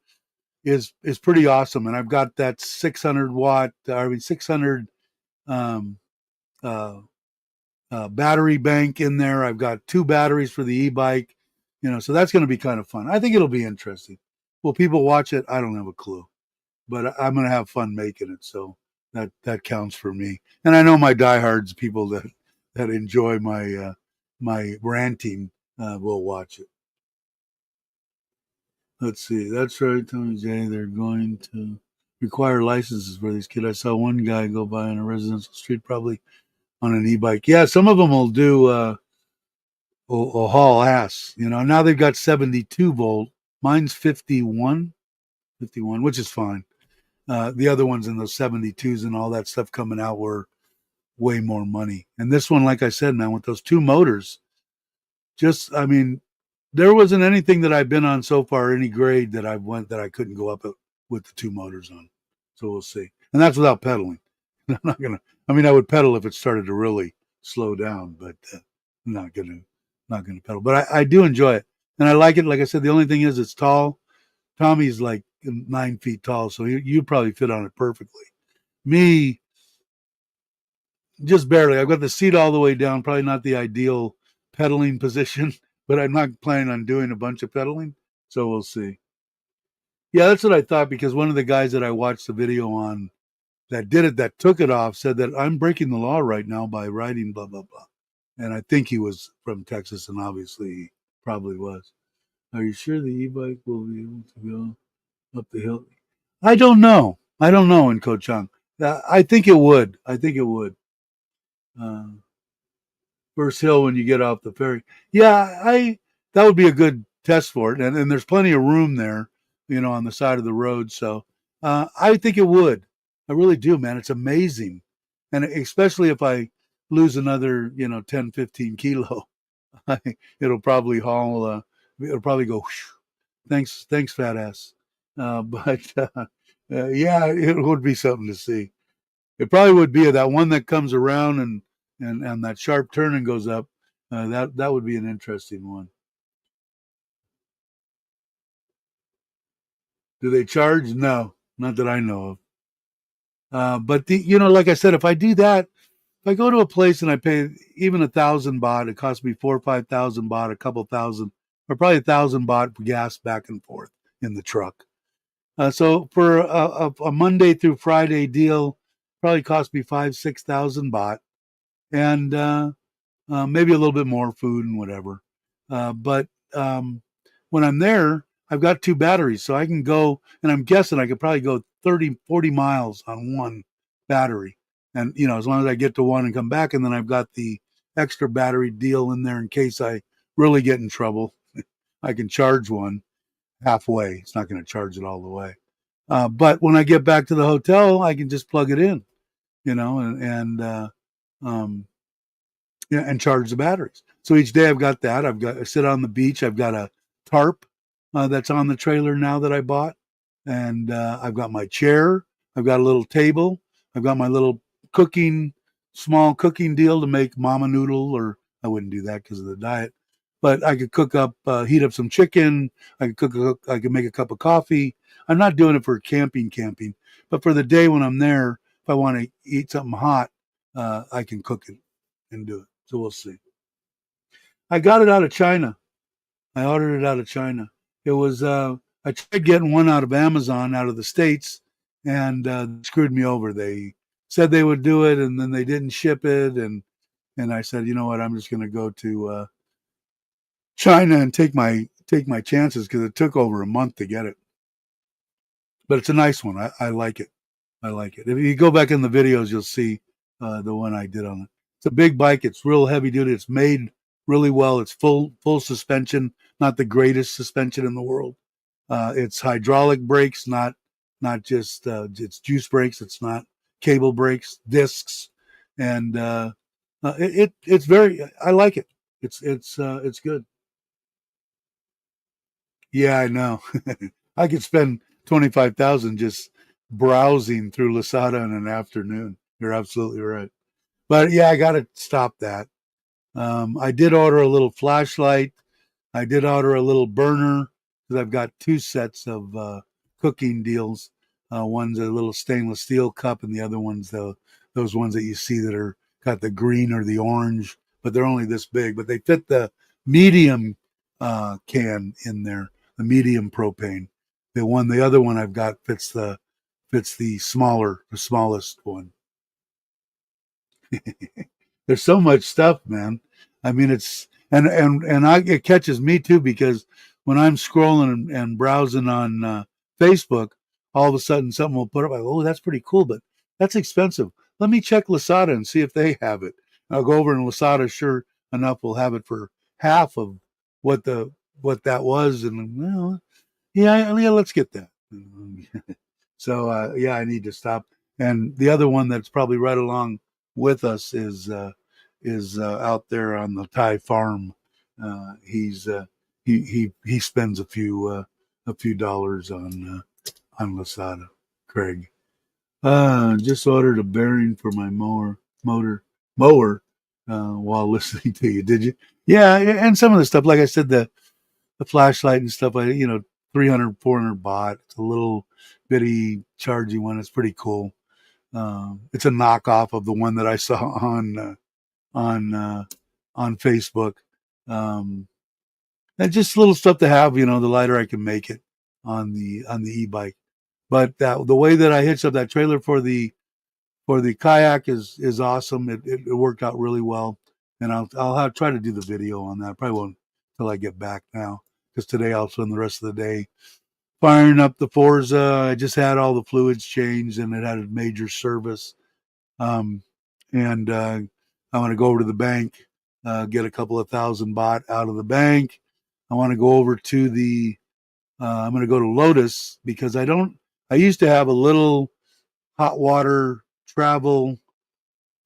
is pretty awesome. And I've got that 600 watt, 600 um, uh, battery bank in there. I've got 2 batteries for the e-bike, so that's going to be kind of fun. I think it'll be interesting. Will people watch it? I don't have a clue, but I'm going to have fun making it. So that counts for me. And I know my diehards, people that enjoy my ranting, will watch it. Let's see. That's right, Tony J. They're going to require licenses for these kids. I saw one guy go by on a residential street, probably on an e-bike. Yeah, some of them will do will haul ass. Now they've got 72 volt. Mine's 51, which is fine. The other ones in those 72s and all that stuff coming out were way more money. And this one, like I said, man, with those 2 motors, I mean, there wasn't anything that I've been on so far, any grade that I couldn't go up with the 2 motors on. So we'll see. And that's without pedaling. I would pedal if it started to really slow down, but I'm not gonna pedal. But I do enjoy it, and I like it. Like I said, the only thing is it's tall. Tommy's like 9 feet tall, so you probably fit on it perfectly. Me, just barely. I've got the seat all the way down. Probably not the ideal pedaling position, but I'm not planning on doing a bunch of pedaling, so we'll see. Yeah, that's what I thought, because one of the guys that I watched the video on that did it, that took it off, said that I'm breaking the law right now by riding blah, blah, blah. And I think he was from Texas, and obviously he probably was. Are you sure the e-bike will be able to go up the hill? I don't know. In Ko Chang. I think it would. Uh, First hill when you get off the ferry. Yeah, that would be a good test for it. And there's plenty of room there, on the side of the road. So I think it would. I really do, man. It's amazing. And especially if I lose another, 10, 15 kilo, it'll probably it'll probably go, thanks, fat ass. But yeah, it would be something to see. It probably would be that one that comes around and that sharp turn and goes up. That would be an interesting one. Do they charge? No, not that I know of. But like I said, if I do that, if I go to a place and I pay even 1,000 baht, it costs me 4 or 5,000 baht, a couple thousand, or probably 1,000 baht for gas back and forth in the truck. So for a Monday through Friday deal, probably cost me 5,000-6,000 baht, and maybe a little bit more food and whatever. But when I'm there, I've got 2 batteries, so I can go, and I'm guessing I could probably go 30, 40 miles on one battery. And, as long as I get to one and come back, and then I've got the extra battery deal in there in case I really get in trouble. I can charge one halfway. It's not going to charge it all the way. But when I get back to the hotel, I can just plug it in, and charge the batteries. So each day I've got that. I sit on the beach. I've got a tarp that's on the trailer now that I bought, and I've got my chair. I've got a little table. I've got my little small cooking deal to make mama noodle, or I wouldn't do that because of the diet. But I could heat up some chicken. I could make a cup of coffee. I'm not doing it for camping, but for the day when I'm there, if I want to eat something hot, I can cook it and do it. So we'll see. I got it out of China. I ordered it out of China. It was I tried getting one out of Amazon, out of the States, and screwed me over. They said they would do it, and then they didn't ship it, and I said, you know what, I'm just going to go to China and take my chances, because it took over a month to get it. But it's a nice one. I like it. If you go back in the videos, you'll see the one I did on it. It's a big bike. It's real heavy duty. It's made really well. It's full suspension, not the greatest suspension in the world. It's hydraulic brakes, not not just it's juice brakes. It's not cable brakes, discs, and it's very. I like it. It's good. Yeah, I know. I could spend 25,000 just browsing through Lasada in an afternoon. You're absolutely right. But yeah, I got to stop that. I did order a little flashlight. I did order a little burner because I've got two sets of cooking deals. One's a little stainless steel cup, and the other one's those ones that you see that are got the green or the orange, but they're only this big. But they fit the medium can in there, the medium propane. The other one I've got fits the smallest one. There's so much stuff, man. I mean, it catches me too because when I'm scrolling and browsing on Facebook, all of a sudden something will put up. Like, oh, that's pretty cool, but that's expensive. Let me check Lasada and see if they have it. I'll go over and Lasada, sure enough, will have it for half of what the what that was, and well, yeah, let's get that. So yeah, I need to stop. And the other one that's probably right along with us is out there on the Thai farm. He's he spends a few dollars on Lasada. Craig, just ordered a bearing for my mower while listening to you. Did you? Yeah, and some of the stuff, like I said, the flashlight and stuff like that, 300, 400 baht. It's a little bitty charging one. It's pretty cool. It's a knockoff of the one that I saw on on Facebook. Um, and just little stuff to have. The lighter I can make it on the e-bike. But the way that I hitched up that trailer for the kayak is awesome. It worked out really well, and try to do the video on that. Probably won't until I get back now, because today I'll spend the rest of the day firing up the Forza. I just had all the fluids changed, and it had a major service. Um, and I want to go over to the bank, get a couple of thousand baht out of the bank. I want to go over to the. I'm going to go to Lotus because I don't. I used to have a little hot water travel,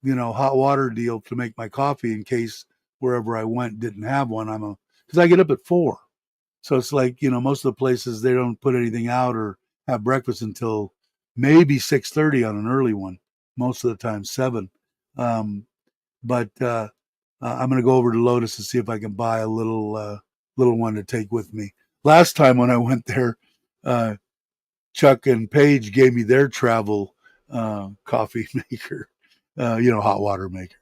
hot water deal to make my coffee in case wherever I went didn't have one. Because I get up at 4. So it's like, most of the places they don't put anything out or have breakfast until maybe 6:30 on an early one. Most of the time 7. But I'm going to go over to Lotus and see if I can buy a little one to take with me. Last time when I went there, uh, Chuck and Paige gave me their travel coffee maker, hot water maker.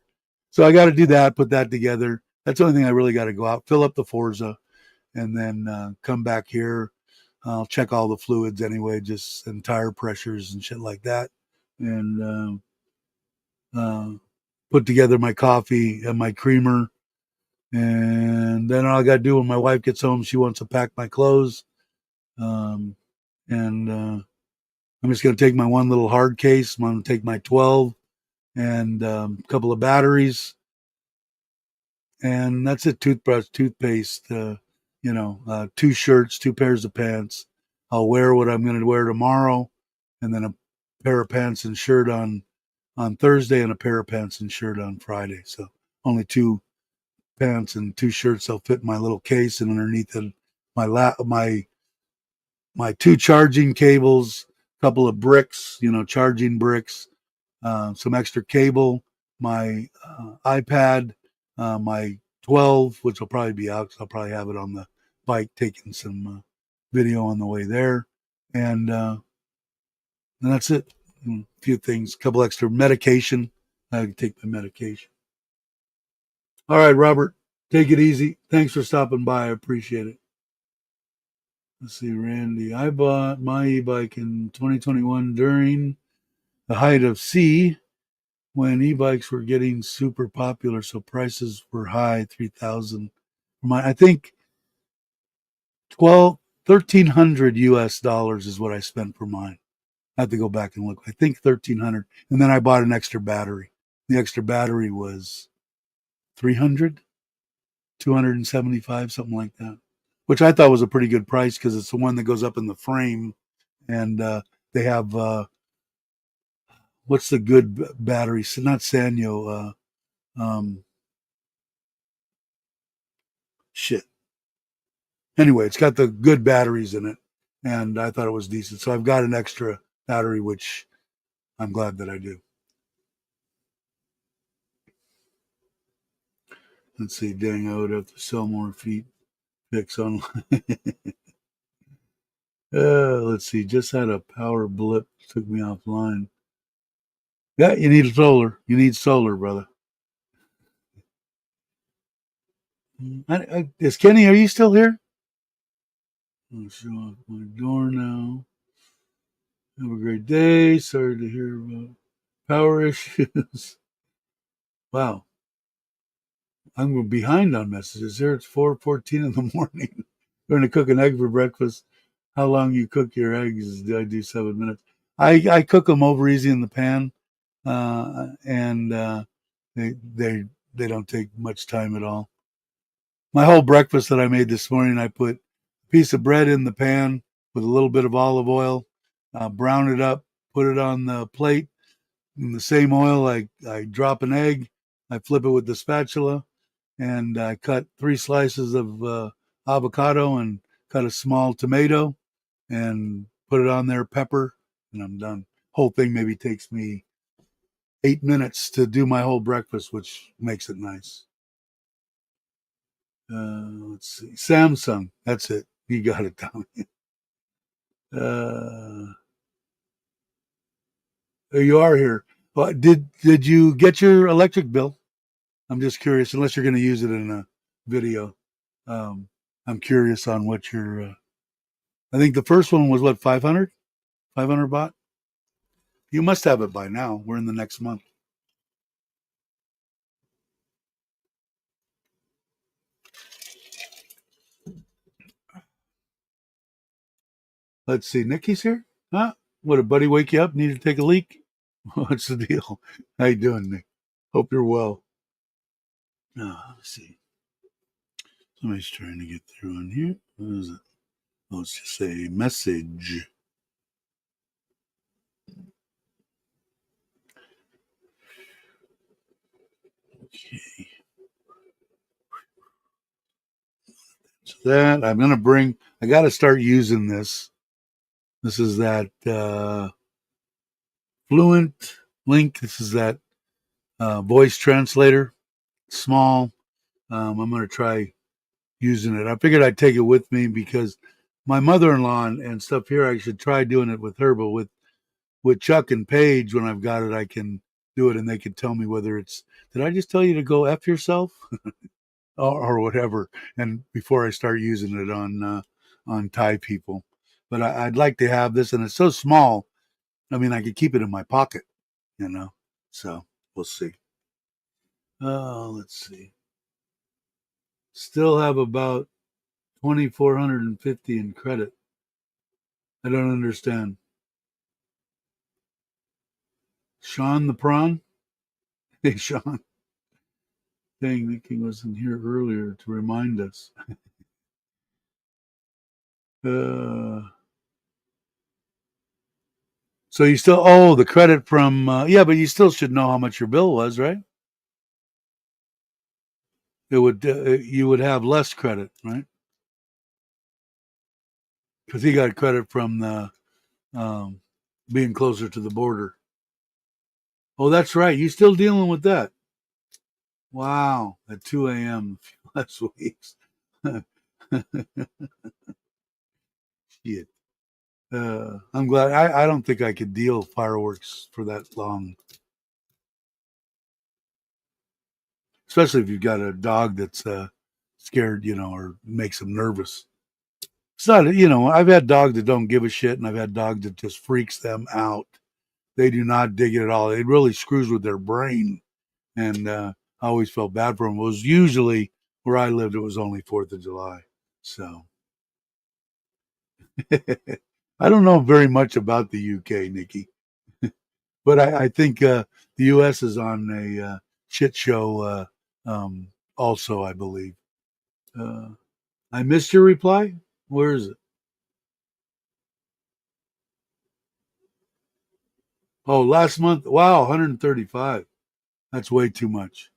So I got to do that, put that together. That's the only thing I really got to go out, fill up the Forza, and then come back here. I'll check all the fluids anyway, just and tire pressures and shit like that, and put together my coffee and my creamer. And then all I got to do when my wife gets home, she wants to pack my clothes. And I'm just going to take my one little hard case. I'm going to take my 12 and a couple of batteries. And that's it. Toothbrush, toothpaste, 2 shirts, 2 pairs of pants. I'll wear what I'm going to wear tomorrow, and then a pair of pants and shirt on Thursday, and a pair of pants and shirt on Friday. So only 2 pants and 2 shirts. They'll fit in my little case, and underneath it, my 2 charging cables, a couple of bricks, charging bricks, some extra cable, my iPad, my 12, which will probably be out because I'll probably have it on the bike taking some video on the way there. And that's it. A few things, a couple extra medication. I can take my medication. All right, Robert, take it easy. Thanks for stopping by. I appreciate it. Let's see, Randy. I bought my e-bike in 2021 during the height of C, when e-bikes were getting super popular, so prices were high, 3,000. I think 1,300 US dollars is what I spent for mine. I have to go back and look. I think 1,300, and then I bought an extra battery. The extra battery was 300, 275, something like that, which I thought was a pretty good price because it's the one that goes up in the frame. And they have what's the good battery? So not Sanyo. Shit. Anyway, it's got the good batteries in it, and I thought it was decent. So I've got an extra battery, which I'm glad that I do. Let's see. Dang, I would have to sell more feet pics online. Let's see. Just had a power blip. Took me offline. Yeah, you need solar. You need solar, brother. Is Kenny? Are you still here? I'll show off my door now. Have a great day. Sorry to hear about power issues. Wow, I'm behind on messages here. It's 4:14 in the morning. Going to cook an egg for breakfast. How long you cook your eggs? I do 7 minutes. I cook them over easy in the pan, and they they they don't take much time at all. My whole breakfast that I made this morning, I put a piece of bread in the pan with a little bit of olive oil, brown it up, put it on the plate. In the same oil, I drop an egg, I flip it with the spatula, and I cut 3 slices of avocado and cut a small tomato and put it on there, pepper, and I'm done. Whole thing maybe takes me 8 minutes to do my whole breakfast, which makes it nice. Let's see, Samsung. That's it. You got it down. There you are here. Well, did you get your electric bill? I'm just curious. Unless you're going to use it in a video, um, I'm curious on what your. I think the first one was what 500, 500 baht. You must have it by now. We're in the next month. Let's see. Nikki's here. Huh? What, a buddy wake you up? Need to take a leak? What's the deal? How you doing, Nick? Hope you're well. Let's see. Somebody's trying to get through on here. What is it? Let's just say message. Okay. So that I'm gonna bring. I got to start using this. This is that Fluent Link. This is that voice translator. Small. I'm gonna try using it. I figured I'd take it with me because my mother-in-law and stuff here. I should try doing it with her, but with Chuck and Paige, when I've got it, I can do it, and they can tell me whether it's. Did I just tell you to go f yourself? Or whatever. And before I start using it on Thai people, but I'd like to have this, and it's so small. I mean, I could keep it in my pocket, you know. So we'll see. Let's see. Still have about 2,450 in credit. I don't understand. Sean the prawn. Hey Sean. Dang, the king wasn't here earlier to remind us. uh, so you still the credit from yeah, but you still should know how much your bill was, right? It would you would have less credit, right? Because he got credit from the um, being closer to the border. Oh, that's right. You still dealing with that? Wow, at 2 a.m. last weeks. Shit. I'm glad. I don't think I could deal fireworks for that long, especially if you've got a dog that's scared, or makes them nervous. It's not, I've had dogs that don't give a shit, and I've had dogs that just freaks them out. They do not dig it at all. It really screws with their brain, and I always felt bad for them. It was usually where I lived. It was only 4th of July, so I don't know very much about the UK, Nikki, but I think the US is on a shit show. Also, I believe. Uh, I missed your reply. Where is it? Oh, last month, wow, 135. That's way too much.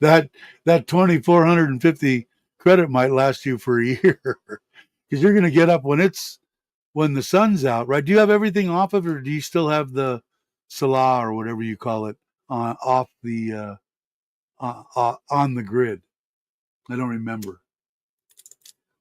That that 2,450 credit might last you for a year because you're going to get up when the sun's out, right? Do you have everything off of it, or do you still have the Salah or whatever you call it off the on the grid? I don't remember.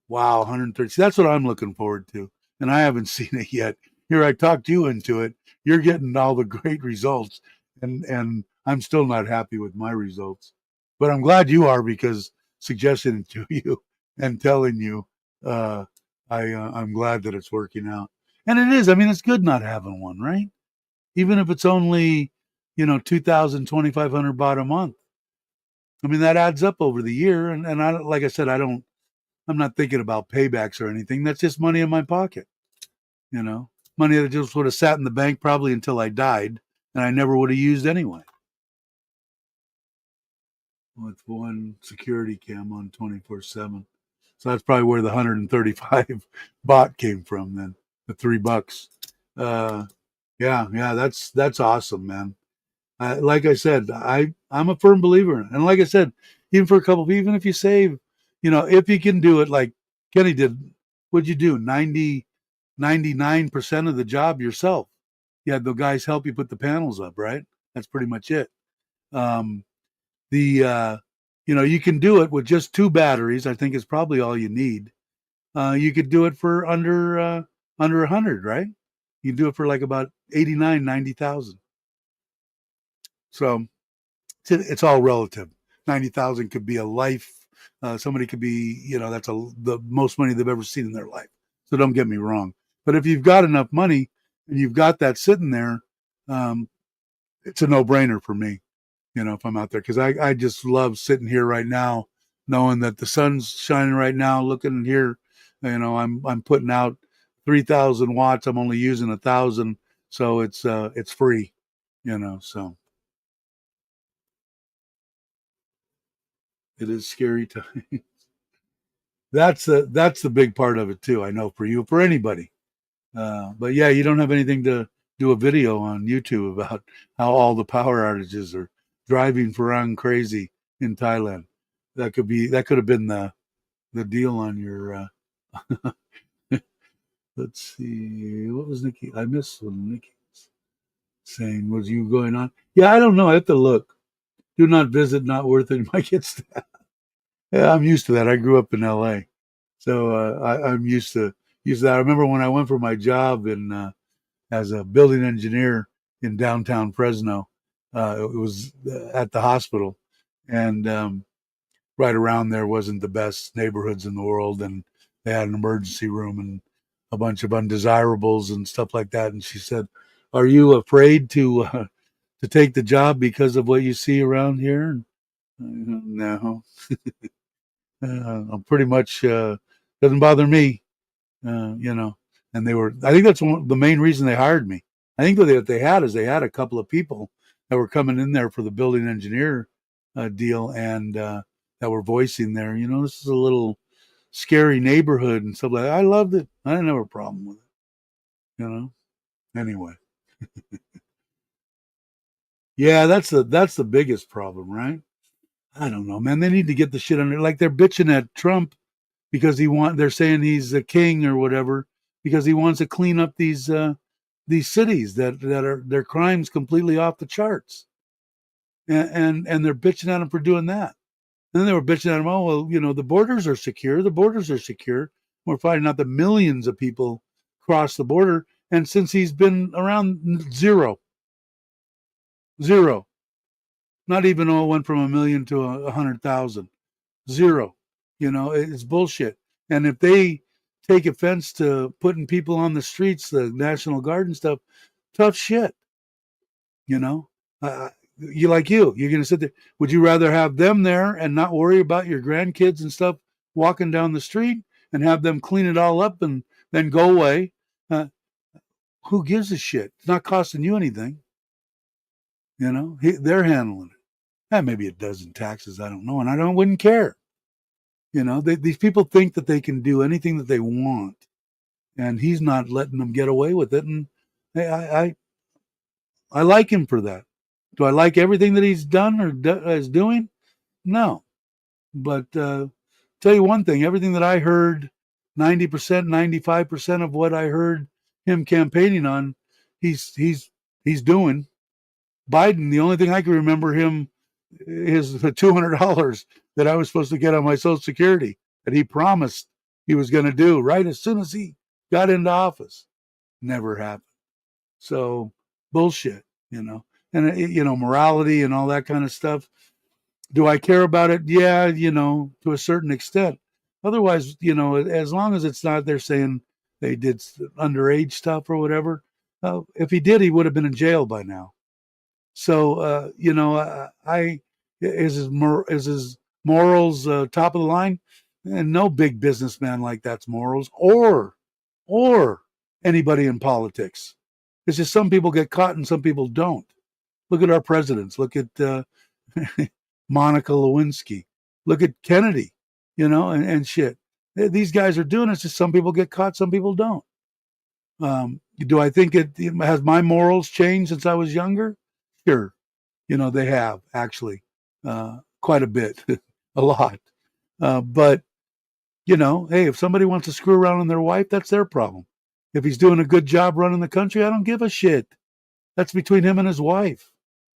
Wow, 130. See, that's what I'm looking forward to, and I haven't seen it yet. Here, I talked you into it. You're getting all the great results, and I'm still not happy with my results, but I'm glad you are because suggesting it to you and telling you, uh, I'm glad that it's working out, and it is. I mean, it's good not having one, right? Even if it's only 2,000, 2,500 baht a month. I mean, that adds up over the year, and I like I said, I'm not thinking about paybacks or anything. That's just money in my pocket, you know, money that just would have sat in the bank probably until I died and I never would have used anyway. With one security cam on 24/7. So that's probably where the 135 bot came from then, the $3. Uh, yeah, that's awesome, man. Like I said, I'm a firm believer in it. And like I said, even for a couple, even if you save, if you can do it like Kenny did, what'd you do? 99% of the job yourself. You had the guys help you put the panels up, right? That's pretty much it. Um, the you can do it with just two batteries. I think is probably all you need. You could do it for under 100, right? You can do it for like about 89, 90,000. So it's all relative. 90,000 could be a life. Somebody could be, that's the most money they've ever seen in their life. So don't get me wrong. But if you've got enough money and you've got that sitting there, um, it's a no brainer for me, if I'm out there. Because I just love sitting here right now, knowing that the sun's shining right now, looking here, I'm putting out 3,000 watts. I'm only using 1,000. So it's free, so it is scary time. That's the big part of it too. I know for you, for anybody. But yeah, you don't have anything to do a video on YouTube about how all the power outages are driving Farang crazy in Thailand. That could have been the deal on your. Let's see, what was Nikki? I missed what Nikki was saying. Was you going on? Yeah, I don't know. I have to look. Do not visit. Not worth it. My kids. Yeah, I'm used to that. I grew up in L.A. So I'm used to that. I remember when I went for my job in as a building engineer in downtown Fresno. It was at the hospital, and right around there wasn't the best neighborhoods in the world, and they had an emergency room and a bunch of undesirables and stuff like that. And she said, "Are you afraid to take the job because of what you see around here?" No, I'm pretty much doesn't bother me. You know, and I think that's the main reason they hired me. I think what they had is they had a couple of people that were coming in there for the building engineer deal and that were voicing there, this is a little scary neighborhood and stuff like that. I loved it. I didn't have a problem with it, Anyway, yeah, that's the biggest problem, right? I don't know, man. They need to get the shit under. Like they're bitching at Trump because they're saying he's a king or whatever because he wants to clean up these cities that are their crimes completely off the charts, and they're bitching at him for doing that. And then they were bitching at him, oh well, the borders are secure. The borders are secure. We're finding out that millions of people cross the border, and since he's been around, zero, not even it went from a million to 100,000. Zero. It's bullshit. And if they take offense to putting people on the streets, the National Guard and stuff, tough shit. You know, you're going to sit there. Would you rather have them there and not worry about your grandkids and stuff walking down the street and have them clean it all up and then go away? Who gives a shit? It's not costing you anything. They're handling it. Maybe it does in taxes. I don't know, and wouldn't care. These people think that they can do anything that they want, and he's not letting them get away with it. And I like him for that. Do I like everything that he's done or is doing? No. But tell you one thing, everything that I heard, 90%, 95% of what I heard him campaigning on, he's doing. Biden, the only thing I can remember him is the $200 that I was supposed to get on my Social Security that he promised he was going to do right as soon as he got into office. Never happened. So bullshit, and morality and all that kind of stuff. Do I care about it? Yeah, to a certain extent. Otherwise, as long as it's not they're saying they did underage stuff or whatever. If he did, he would have been in jail by now. So, I is his morals top of the line? And no big businessman like that's morals, or anybody in politics. It's just some people get caught and some people don't. Look at our presidents. Look at Monica Lewinsky. Look at Kennedy, and shit. These guys are doing it. It's just some people get caught, some people don't. Do I think it has my morals changed since I was younger? Sure. They have actually quite a bit, a lot. But, hey, if somebody wants to screw around on their wife, that's their problem. If he's doing a good job running the country, I don't give a shit. That's between him and his wife,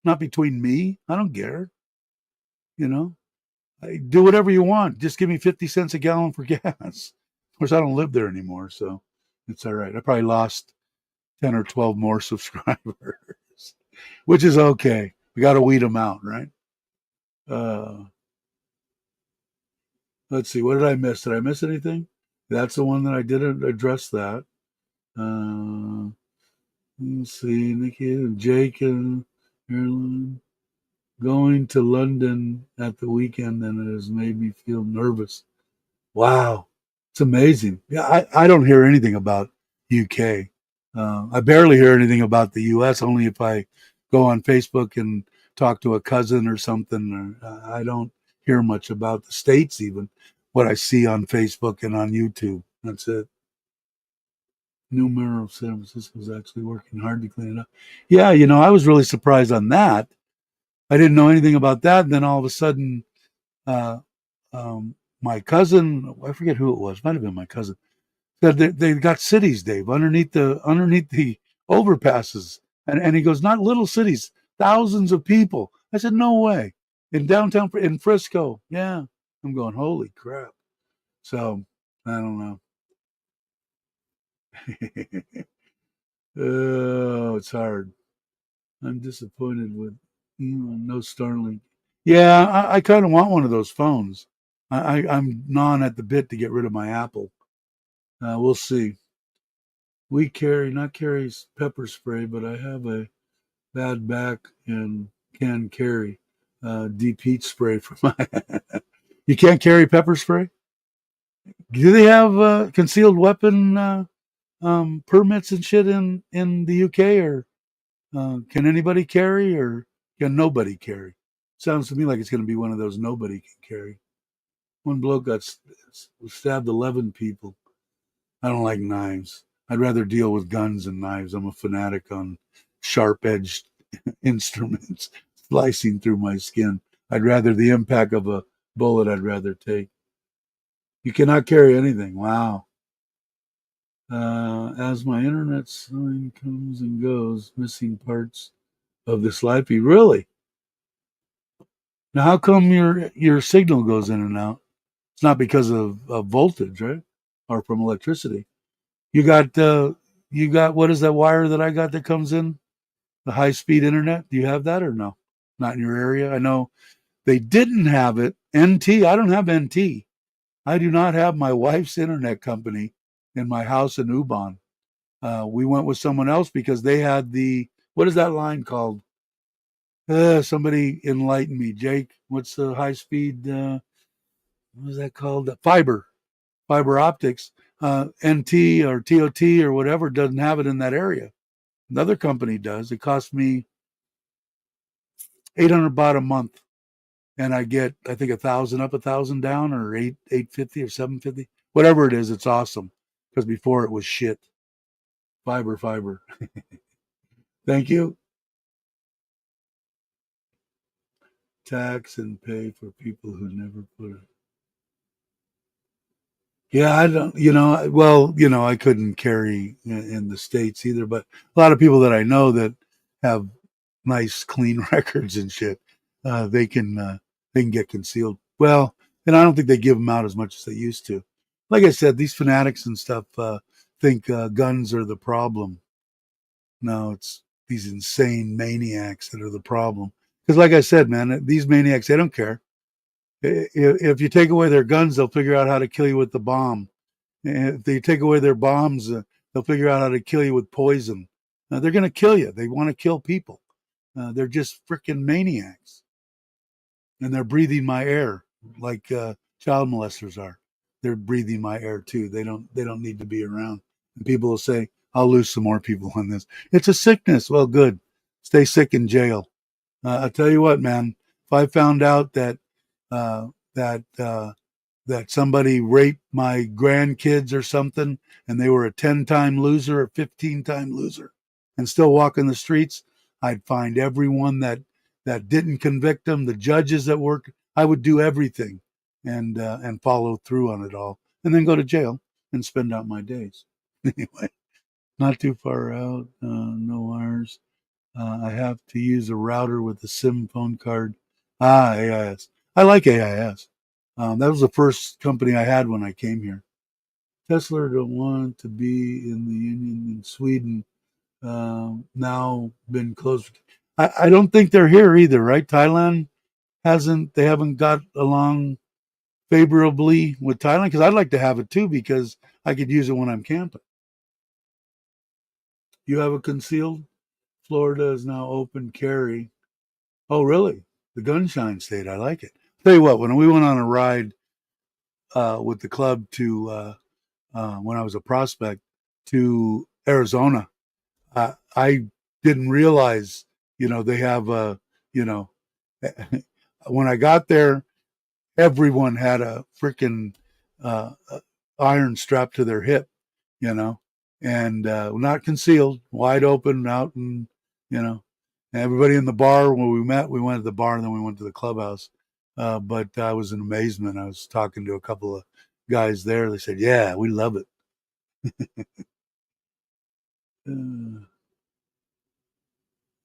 not between me. I don't care. Do whatever you want. Just give me 50 cents a gallon for gas. Of course, I don't live there anymore, so it's all right. I probably lost 10 or 12 more subscribers, which is okay. We got to weed them out, right? Let's see. What did I miss? Did I miss anything? That's the one that I didn't address that. Let's see. Nikki and Jake and Marilyn. Going to London at the weekend, and it has made me feel nervous. Wow. It's amazing. Yeah, I don't hear anything about UK. I barely hear anything about the US, only if I go on Facebook and talk to a cousin or something. I don't hear much about the States, even what I see on Facebook and on YouTube. That's it. New mayor of San Francisco is actually working hard to clean it up. Yeah, I was really surprised on that. I didn't know anything about that. And then all of a sudden, uh, my cousin, I forget who it was, might have been my cousin, said they got cities, Dave, underneath the overpasses. And he goes, not little cities, thousands of people. I said, no way. In downtown, in Frisco. Yeah. I'm going, holy crap. So, I don't know. Oh, it's hard. I'm disappointed with no Starlink. Yeah, I kind of want one of those phones. I'm gnawing at the bit to get rid of my Apple. We'll see. We not carry pepper spray, but I have a bad back and can carry deep heat spray for my. You can't carry pepper spray? Do they have concealed weapon permits and shit in the UK, or can anybody carry, or can nobody carry? Sounds to me like it's going to be one of those nobody can carry. One bloke got stabbed 11 people. I don't like knives. I'd rather deal with guns than knives. I'm a fanatic on sharp-edged instruments slicing through my skin. I'd rather the impact of a bullet I'd rather take. You cannot carry anything. Wow. As my internet sign comes and goes, missing parts of this life. Really? Now, how come your signal goes in and out? It's not because of voltage, right? Or from electricity. You got what is that wire that I got that comes in? The high speed internet? Do you have that or no? Not in your area? I know they didn't have it. NT, I don't have NT. I do not have my wife's internet company in my house in Ubon. We went with someone else because they had what is that line called? Somebody enlighten me. Jake, what's the high speed? What is that called? Fiber optics. NT or TOT or whatever doesn't have it in that area. Another company does. It costs me $800 a month, and I get I think 1,000 up, 1,000 down, or 850 or 750, whatever it is. It's awesome because before it was shit. Fiber. Thank you. tax and pay for people who never put it. Yeah, I don't, well, I couldn't carry in the States either, but a lot of people that I know that have nice, clean records and shit, they can get concealed. Well, and I don't think they give them out as much as they used to. Like I said, these fanatics and stuff think guns are the problem. No, it's these insane maniacs that are the problem. Because, like I said, man, these maniacs, they don't care. If you take away their guns, they'll figure out how to kill you with the bomb. If they take away their bombs, they'll figure out how to kill you with poison. They're going to kill you. They want to kill people. They're just freaking maniacs, and they're breathing my air like child molesters are. They're breathing my air too. They don't. They don't need to be around. And people will say, "I'll lose some more people on this. It's a sickness." Well, good. Stay sick in jail. I tell you what, man. If I found out that uh, that that somebody raped my grandkids or something, and they were a 10-time loser or 15-time loser, and still walking the streets, I'd find everyone that didn't convict them, the judges that worked. I would do everything and follow through on it all, and then go to jail and spend out my days. Anyway, not too far out. No wires. I have to use a router with a SIM phone card. AIS. I like AIS. That was the first company I had when I came here. Tesla don't want to be in the union in Sweden. Now been closed. I don't think they're here either, right? Thailand hasn't. They haven't got along favorably with Thailand because I'd like to have it too because I could use it when I'm camping. You have a concealed. Florida is now open carry. Oh, really? The Gunshine State. I like it. Tell you what, when we went on a ride with the club to when I was a prospect to Arizona, I didn't realize, they have you know, when I got there, everyone had a freaking iron strapped to their hip, you know, and not concealed, wide open out, and you know, everybody in the bar when we met, we went to the bar and then we went to the clubhouse. But I was in amazement. I was talking to a couple of guys there. They said, "Yeah, we love it."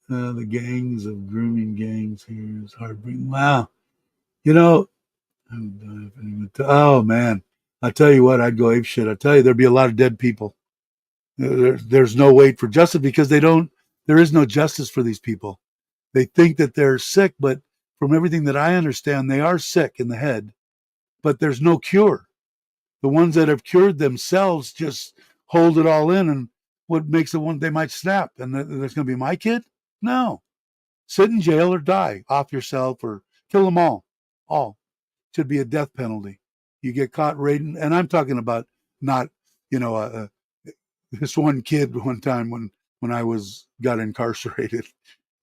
The gangs of grooming gangs here is heartbreaking. Wow, you know, oh man, I tell you what, I'd go ape shit. I tell you, there'd be a lot of dead people. There's no wait for justice because they don't. There is no justice for these people. They think that they're sick, but from everything that I understand, they are sick in the head, but there's no cure. The ones that have cured themselves just hold it all in, and what makes the one they might snap, and there's going to be my kid? No, sit in jail or die off yourself or kill them all. All should be a death penalty. You get caught raiding, and I'm talking about not, this one kid one time when I got incarcerated,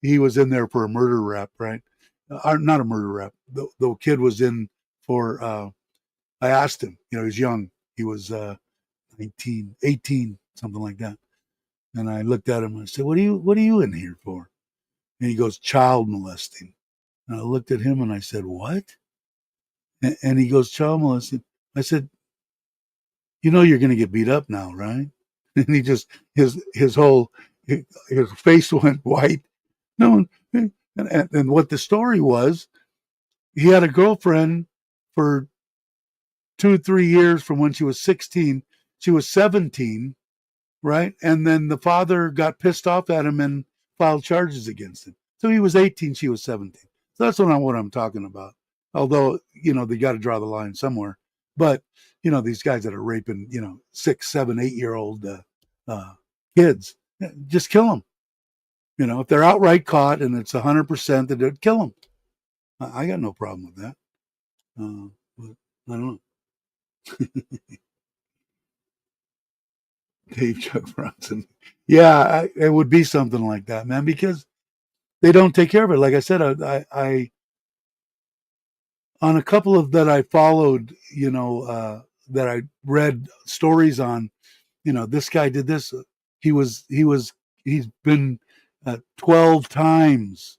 he was in there for a murder rap, right? Not a murder rap. The kid was in for. I asked him. He was young. He was 19, 18, something like that. And I looked at him and I said, "What are you in here for?" And he goes, "Child molesting." And I looked at him and I said, "What?" And he goes, "Child molesting." I said, "You're going to get beat up now, right?" And he just his whole his face went white. No, and what the story was, he had a girlfriend for 2 3 years from when she was 16. She was 17, right? And then the father got pissed off at him and filed charges against him. So he was 18, she was 17. So that's what I'm talking about. Although, they got to draw the line somewhere. But, these guys that are raping, 6, 7, 8-year old kids, just kill them. If they're outright caught and it's 100%, that kill them. I got no problem with that. But I don't know. Dave Chuck Bronson. Yeah, it would be something like that, man, because they don't take care of it. Like I said, I on a couple of that I followed, that I read stories on, this guy did this. He's been 12 times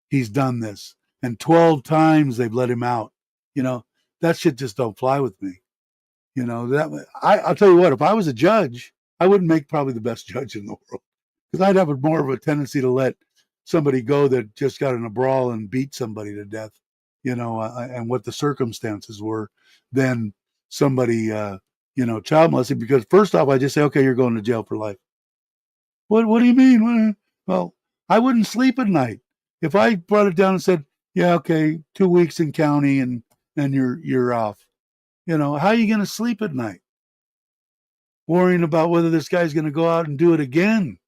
he's done this, and 12 times they've let him out. You know, that shit just don't fly with me. You know, I'll tell you what, if I was a judge, I wouldn't make probably the best judge in the world, because I'd have more of a tendency to let somebody go that just got in a brawl and beat somebody to death, and what the circumstances were, than somebody, child molesting. Because first off, I just say, okay, you're going to jail for life. What do you mean? Well, I wouldn't sleep at night if I brought it down and said, yeah, okay, 2 weeks in county and you're off. How are you going to sleep at night, worrying about whether this guy's going to go out and do it again?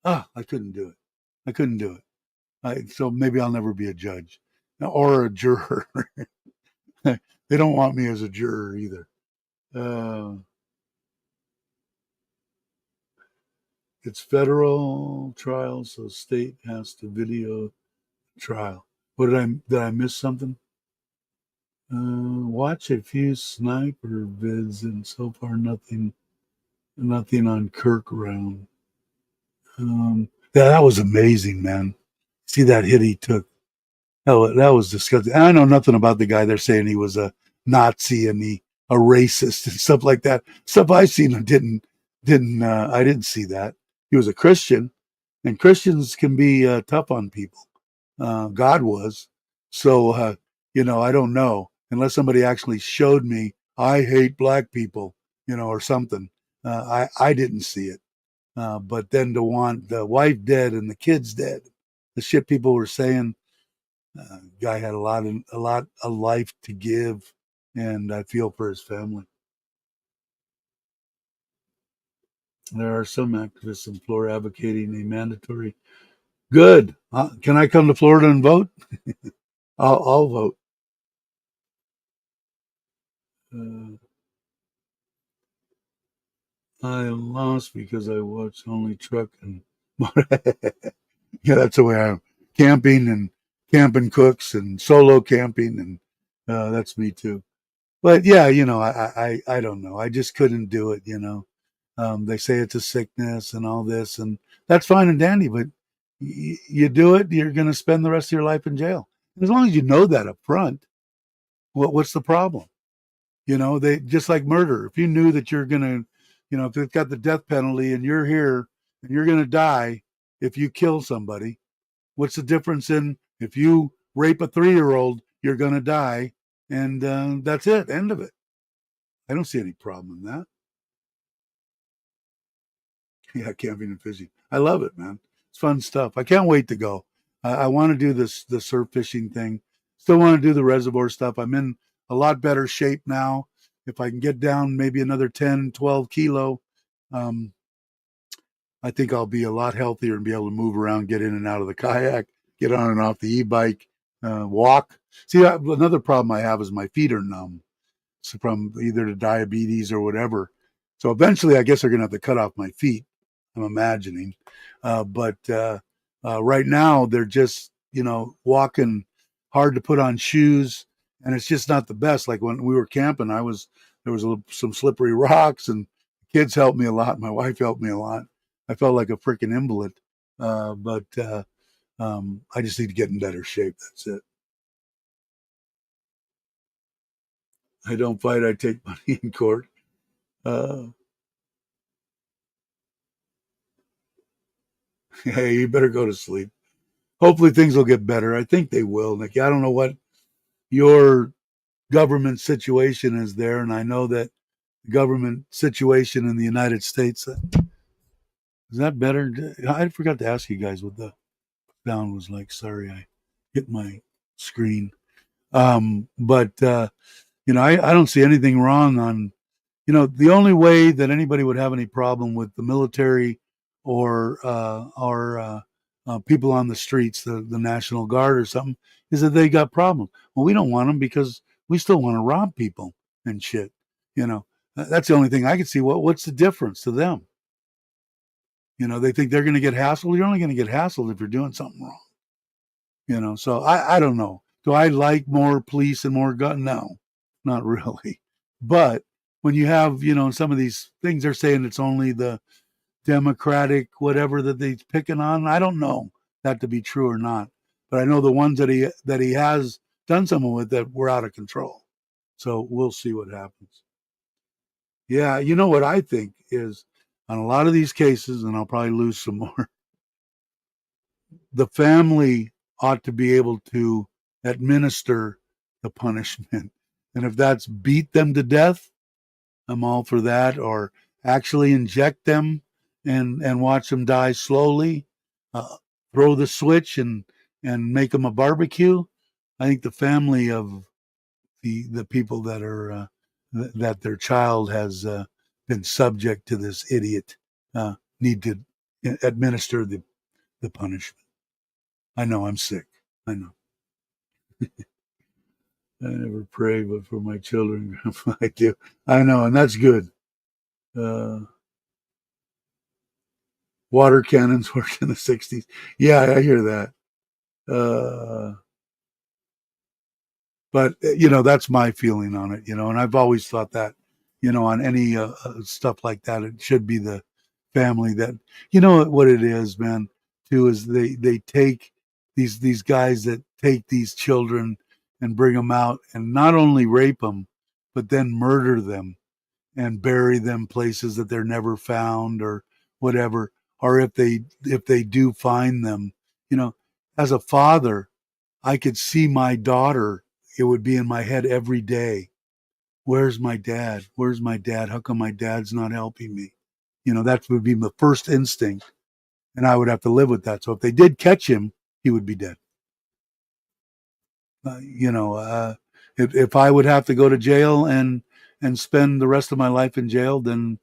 I couldn't do it. I couldn't do it. So maybe I'll never be a judge or a juror. They don't want me as a juror either. It's federal trial, so state has to video trial. Did I miss something? Watch a few sniper vids, and so far nothing on Kirk round. That was amazing, man. See that hit he took. That was disgusting. And I know nothing about the guy. They're saying he was a Nazi and a racist and stuff like that. Stuff I've seen I didn't see that. He was a Christian, and Christians can be tough on people. God was. So, I don't know, unless somebody actually showed me, I hate black people, or something. I didn't see it. But then to want the wife dead and the kids dead, the shit people were saying, guy had a lot of life to give, and I feel for his family. There are some activists in Florida advocating a mandatory. Good. Can I come to Florida and vote? I'll vote. I lost because I watched only truck and yeah, that's the way I am. Camping cooks and solo camping, and that's me too. But yeah, I don't know. I just couldn't do it. They say it's a sickness and all this, and that's fine and dandy. But you do it, you're going to spend the rest of your life in jail. As long as you know that up front, what's the problem? They just like murder. If you knew that you're going to, if they've got the death penalty and you're here and you're going to die if you kill somebody, what's the difference in if you rape a 3-year-old, you're going to die, and that's it, end of it. I don't see any problem in that. Yeah, camping and fishing. I love it, man. It's fun stuff. I can't wait to go. I want to do the surf fishing thing. Still want to do the reservoir stuff. I'm in a lot better shape now. If I can get down maybe another 10, 12 kilo, I think I'll be a lot healthier and be able to move around, get in and out of the kayak, get on and off the e-bike, walk. See, another problem I have is my feet are numb. So from either the diabetes or whatever. So eventually I guess they're going to have to cut off my feet, I'm imagining. But right now they're just, walking hard to put on shoes, and it's just not the best. Like when we were camping, there was some slippery rocks, and kids helped me a lot. My wife helped me a lot. I felt like a freaking invalid. But I just need to get in better shape. That's it. I don't fight. I take money in court. Uh, hey, you better go to sleep. Hopefully things will get better. I think they will, Nikki. I don't know what your government situation is there, and I know that the government situation in the United States, is that better? I forgot to ask you guys what the sound was like. Sorry, I hit my screen. But I don't see anything wrong on, the only way that anybody would have any problem with the military or people on the streets, the National Guard or something, is that they got problems. Well, we don't want them because we still want to rob people and shit. That's the only thing I can see. What's the difference to them? They think they're going to get hassled. You're only going to get hassled if you're doing something wrong. So I don't know. Do I like more police and more gun? No, not really. But when you have, some of these things, they're saying it's only the Democratic whatever that they're picking on. I don't know that to be true or not. but I know the ones that he has done something with that were out of control. So we'll see what happens. Yeah, you know what I think is on a lot of these cases, and I'll probably lose some more. The family ought to be able to administer the punishment, and if that's beat them to death, I'm all for that. Or actually inject them and watch them die slowly. Uh, Throw the switch and make them a barbecue. I think the family of the people that are that their child has been subject to this idiot need to administer the punishment. I know I'm sick. I know. I never pray, but for my children, I do. I know, and that's good. Uh, Water cannons worked in the '60s. Yeah, I hear that. Uh, but that's my feeling on it. And I've always thought that, on any stuff like that, it should be the family that, what it is, man. Too is they take these guys that take these children and bring them out and not only rape them, but then murder them and bury them places that they're never found or whatever. Or if they do find them, you know, as a father, I could see my daughter. It would be in my head every day. Where's my dad? Where's my dad? How come my dad's not helping me? That would be the first instinct, and I would have to live with that. So if they did catch him, he would be dead. Uh, you know, uh, if I would have to go to jail and spend the rest of my life in jail, then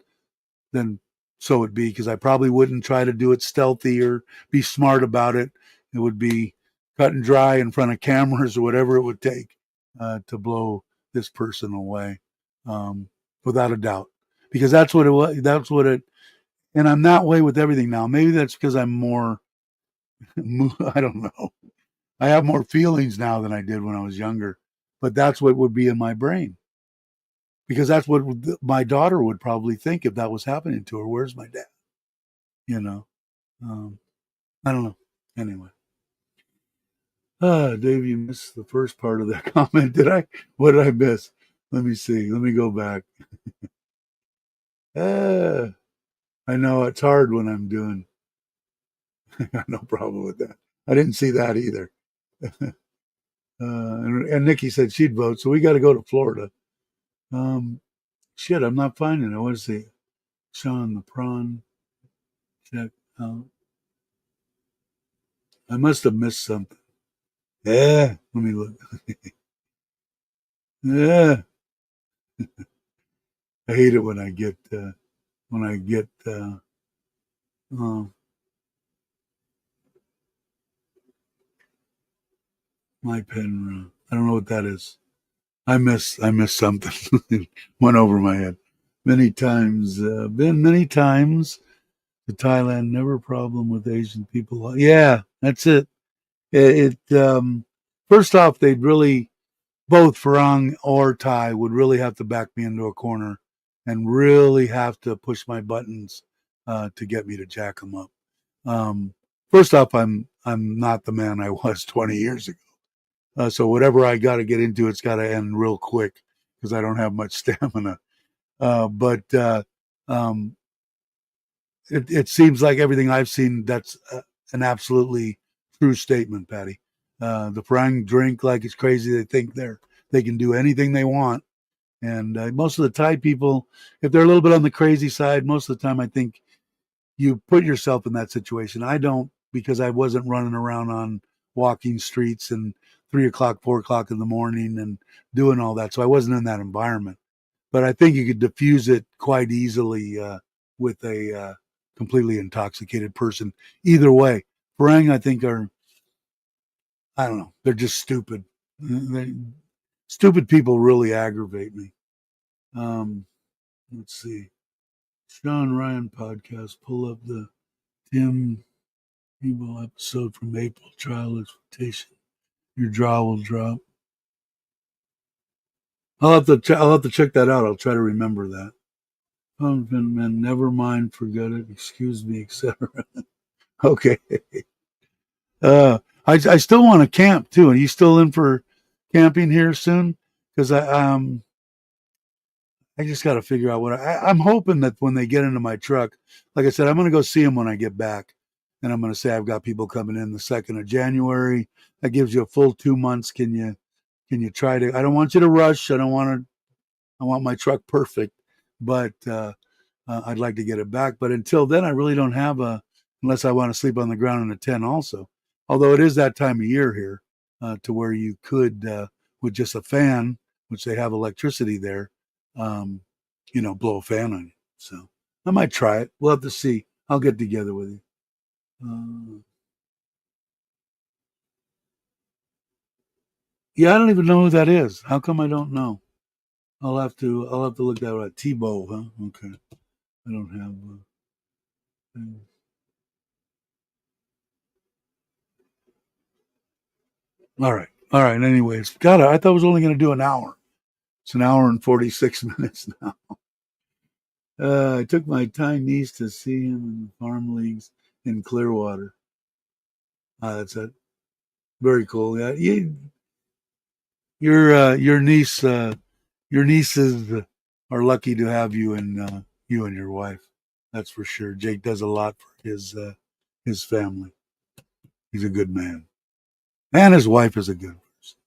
so it be, because I probably wouldn't try to do it stealthy or be smart about it. It would be cut and dry in front of cameras or whatever it would take to blow this person away, um, without a doubt. Because that's what it was. That's what it. And I'm that way with everything now. Maybe that's because I'm more. I don't know. I have more feelings now than I did when I was younger. But that's what would be in my brain, because that's what my daughter would probably think if that was happening to her. Where's my dad? You know. Um, I don't know. Anyway. Dave, you missed the first part of that comment. Did I? What did I miss? Let me see. Let me go back. Uh, I know it's hard when I'm doing. I got no problem with that. I didn't see that either. And Nikki said she'd vote, so we got to go to Florida. Shit, I'm not finding it. What is the Sean the prawn? Check out. I must have missed something. Yeah, let me look. Yeah, I hate it when I get uh, my pen. I don't know what that is. I missed something. It went over my head. Many times, been many times to Thailand. Never a problem with Asian people. Yeah, that's it. First off, they'd really, both Farang or Thai would really have to back me into a corner and really have to push my buttons to get me to jack them up. Um, First off, I'm not the man I was 20 years ago. So whatever I got to get into, it's got to end real quick because I don't have much stamina. But um, it seems like everything I've seen, that's an absolutely true statement, Patty. The Farang drink like it's crazy. They think they can do anything they want. And most of the Thai people, if they're a little bit on the crazy side, most of the time I think you put yourself in that situation. I don't, because I wasn't running around on walking streets and 3 o'clock, 4 o'clock in the morning and doing all that. So I wasn't in that environment. But I think you could diffuse it quite easily with a completely intoxicated person. Either way, Farang, I think, I don't know, they're just stupid. They, Stupid people really aggravate me. Um, let's see. Sean Ryan podcast. Pull up the Tim Tebow episode from April. Trial expectation. Your jaw will drop. I'll have to check that out. I'll try to remember that. Pumpkin man, never mind, forget it, excuse me, etc. Okay. I still want to camp too. Are you still in for camping here soon? Because I just got to figure out what I'm hoping that when they get into my truck, like I said, I'm going to go see them when I get back, and I'm going to say I've got people coming in the 2nd of January. That gives you a full 2 months. Can you try to? I don't want you to rush. I don't want to. I want my truck perfect, but I'd like to get it back. But until then, I really don't have unless I want to sleep on the ground in a tent also. Although it is that time of year here to where you could, with just a fan, which they have electricity there, um, blow a fan on you. So I might try it. We'll have to see. I'll get together with you. Yeah, I don't even know who that is. How come I don't know? I'll have to look that up. Tebow, huh? Okay. I don't have. All right. All right. Anyways, God, I thought I was only going to do an hour. It's an hour and 46 minutes now. I took my tiny niece to see him in the farm leagues in Clearwater. That's it. Very cool. Yeah, your nieces are lucky to have you and your wife. That's for sure. Jake does a lot for his family. He's a good man, and his wife is a good person.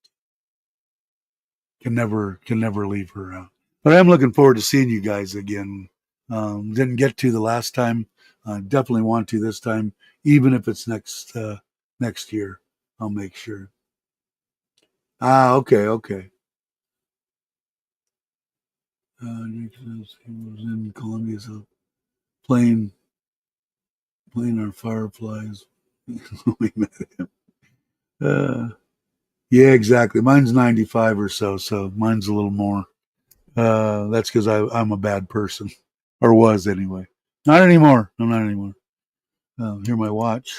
Can never leave her out. But I'm looking forward to seeing you guys again. Didn't get to the last time. Definitely want to this time, even if it's next year. I'll make sure. Okay, okay. He was in Columbia, so playing playing our Fireflies. We met him. Uh, yeah, exactly. Mine's 95 or so, so mine's a little more. That's because I'm a bad person, or was anyway. Not anymore. I'm not anymore. Hear my watch.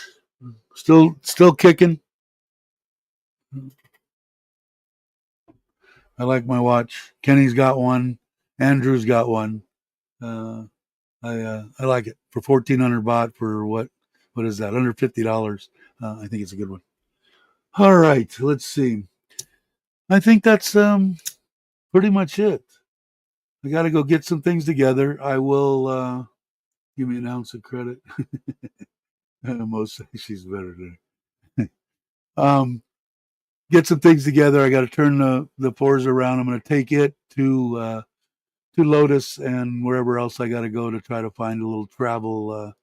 Still kicking. I like my watch. Kenny's got one. Andrew's got one. Uh, I like it for 1,400 baht for what is that? Under $50. I think it's a good one. All right, let's see. I think that's pretty much it. I got to go get some things together. I will give me an ounce of credit. Most say she's better than um, get some things together. I got to turn the fours around. I'm going to take it to Lotus and wherever else I got to go to try to find a little travel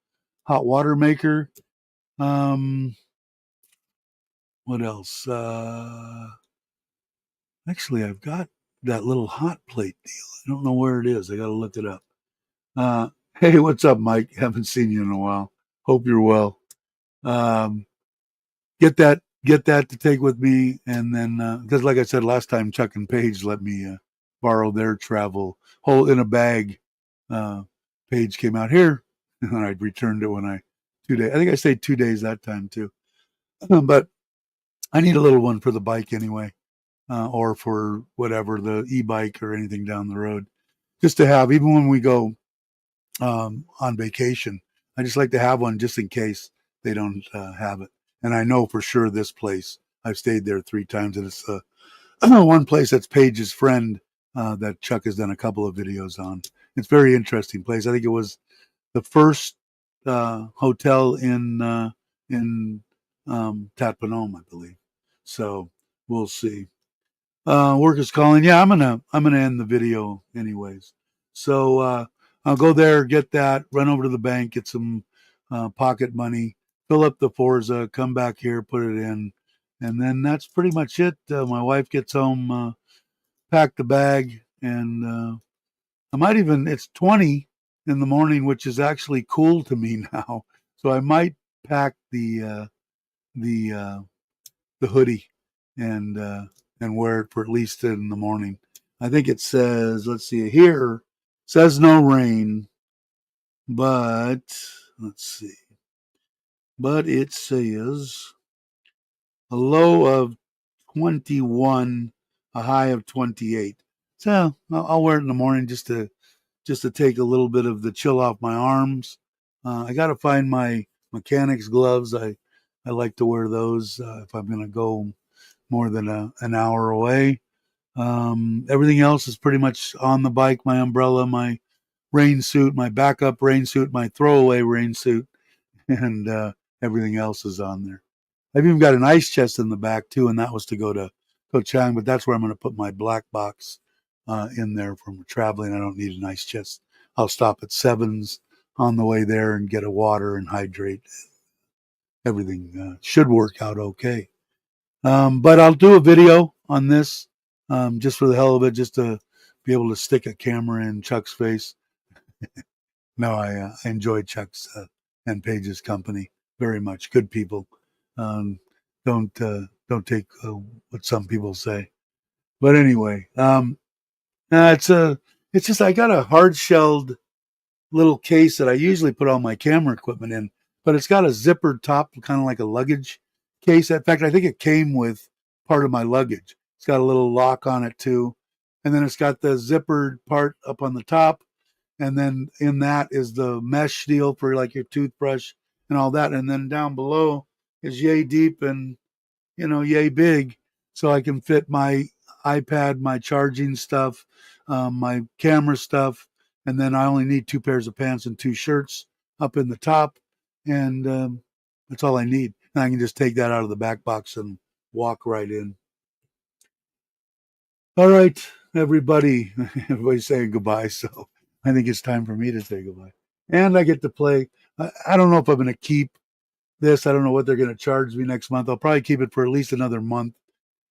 hot water maker. What else? Actually, I've got that little hot plate deal. I don't know where it is. I got to look it up. Hey, what's up, Mike? Haven't seen you in a while. Hope you're well. Um, get that to take with me, and then because, like I said last time, Chuck and Paige let me borrow their travel whole in a bag. Uh, Paige came out here, and I returned it when I 2 days. I think I stayed 2 days that time too. But I need a little one for the bike anyway, or for whatever the e-bike or anything down the road, just to have even when we go on vacation. I just like to have one just in case they don't have it. And I know for sure this place. I've stayed there 3 times, and it's one place that's Paige's friend that Chuck has done a couple of videos on. It's a very interesting place. I think it was the first hotel in Tatpanome, I believe. So we'll see. Work is calling. Yeah, I'm gonna end the video anyways. So I'll go there, get that, run over to the bank, get some pocket money, fill up the Forza, come back here, put it in, and then that's pretty much it. My wife gets home, pack the bag, and I might even. It's 20 in the morning, which is actually cool to me now. So I might pack the the hoodie and wear it for at least in the morning. I think it says, let's see here, says no rain, but let's see, but it says a low of 21, a high of 28. So I'll wear it in the morning just to take a little bit of the chill off my arms. I got to find my mechanics gloves. I like to wear those if I'm going to go more than an hour away. Everything else is pretty much on the bike. My umbrella, my rain suit, my backup rain suit, my throwaway rain suit, and everything else is on there. I've even got an ice chest in the back too, and that was to go to Ko Chang, but that's where I'm going to put my black box in there from traveling. I don't need an ice chest. I'll stop at Sevens on the way there and get a water and hydrate. Everything should work out okay. But I'll do a video on this just for the hell of it, just to be able to stick a camera in Chuck's face. No, I enjoyed Chuck's and Paige's company very much. Good people. Um, don't take what some people say. But anyway, it's just I got a hard shelled little case that I usually put all my camera equipment in, but it's got a zippered top, kind of like a luggage case. In fact, I think it came with part of my luggage. It's got a little lock on it too, and then it's got the zippered part up on the top, and then in that is the mesh deal for like your toothbrush and all that, and then down below is yay deep and yay big, so I can fit my iPad, my charging stuff, my camera stuff, and then I only need 2 pairs of pants and 2 shirts up in the top, and that's all I need. And I can just take that out of the back box and walk right in. All right, everybody. Everybody's saying goodbye, so I think it's time for me to say goodbye. And I get to play. I don't know if I'm going to keep this. I don't know what they're going to charge me next month. I'll probably keep it for at least another month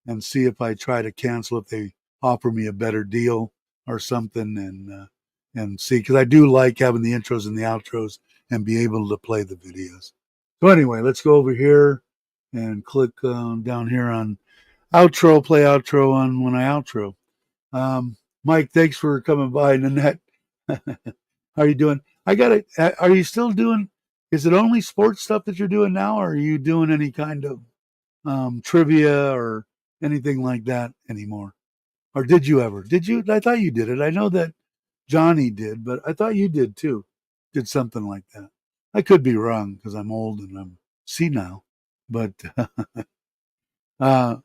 and see if I try to cancel if they offer me a better deal or something, and see, because I do like having the intros and the outros and be able to play the videos. So anyway, let's go over here and click down here on outro, play outro on when I outro. Mike, thanks for coming by. Nanette, how are you doing? I got it. Are you still doing? Is it only sports stuff that you're doing now, or are you doing any kind of trivia or anything like that anymore? Or did you ever? Did you? I thought you did it. I know that Johnny did, but I thought you did too. Did something like that. I could be wrong because I'm old and I'm senile. But uh,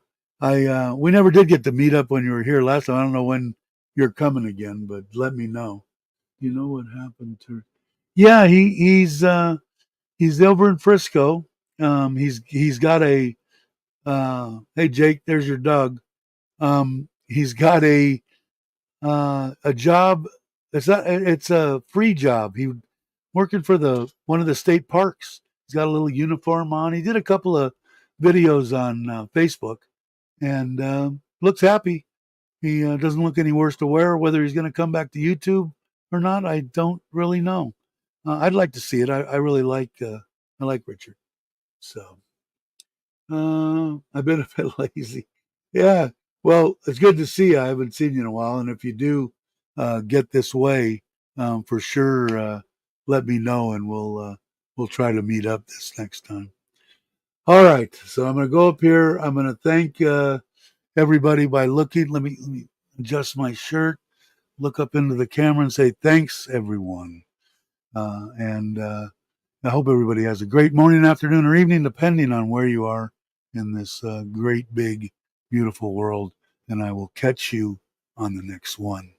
we never did get to meet up when you were here last time. I don't know when you're coming again, but let me know. You know what happened to? Yeah, he's over in Frisco. He's got a hey Jake, there's your dog. He's got a job. It's a free job. He working for the one of the state parks. He's got a little uniform on. He did a couple of videos on Facebook and looks happy. He doesn't look any worse to wear. Whether he's going to come back to YouTube or not, I don't really know. I'd like to see it. I really like I like Richard. So I've been a bit lazy. Yeah. Well, it's good to see you. I haven't seen you in a while. And if you do get this way, for sure, let me know and we'll try to meet up this next time. All right. So I'm going to go up here. I'm going to thank everybody by looking. Let me adjust my shirt, look up into the camera and say thanks, everyone. And I hope everybody has a great morning, afternoon, or evening, depending on where you are in this great, big, beautiful world. And I will catch you on the next one.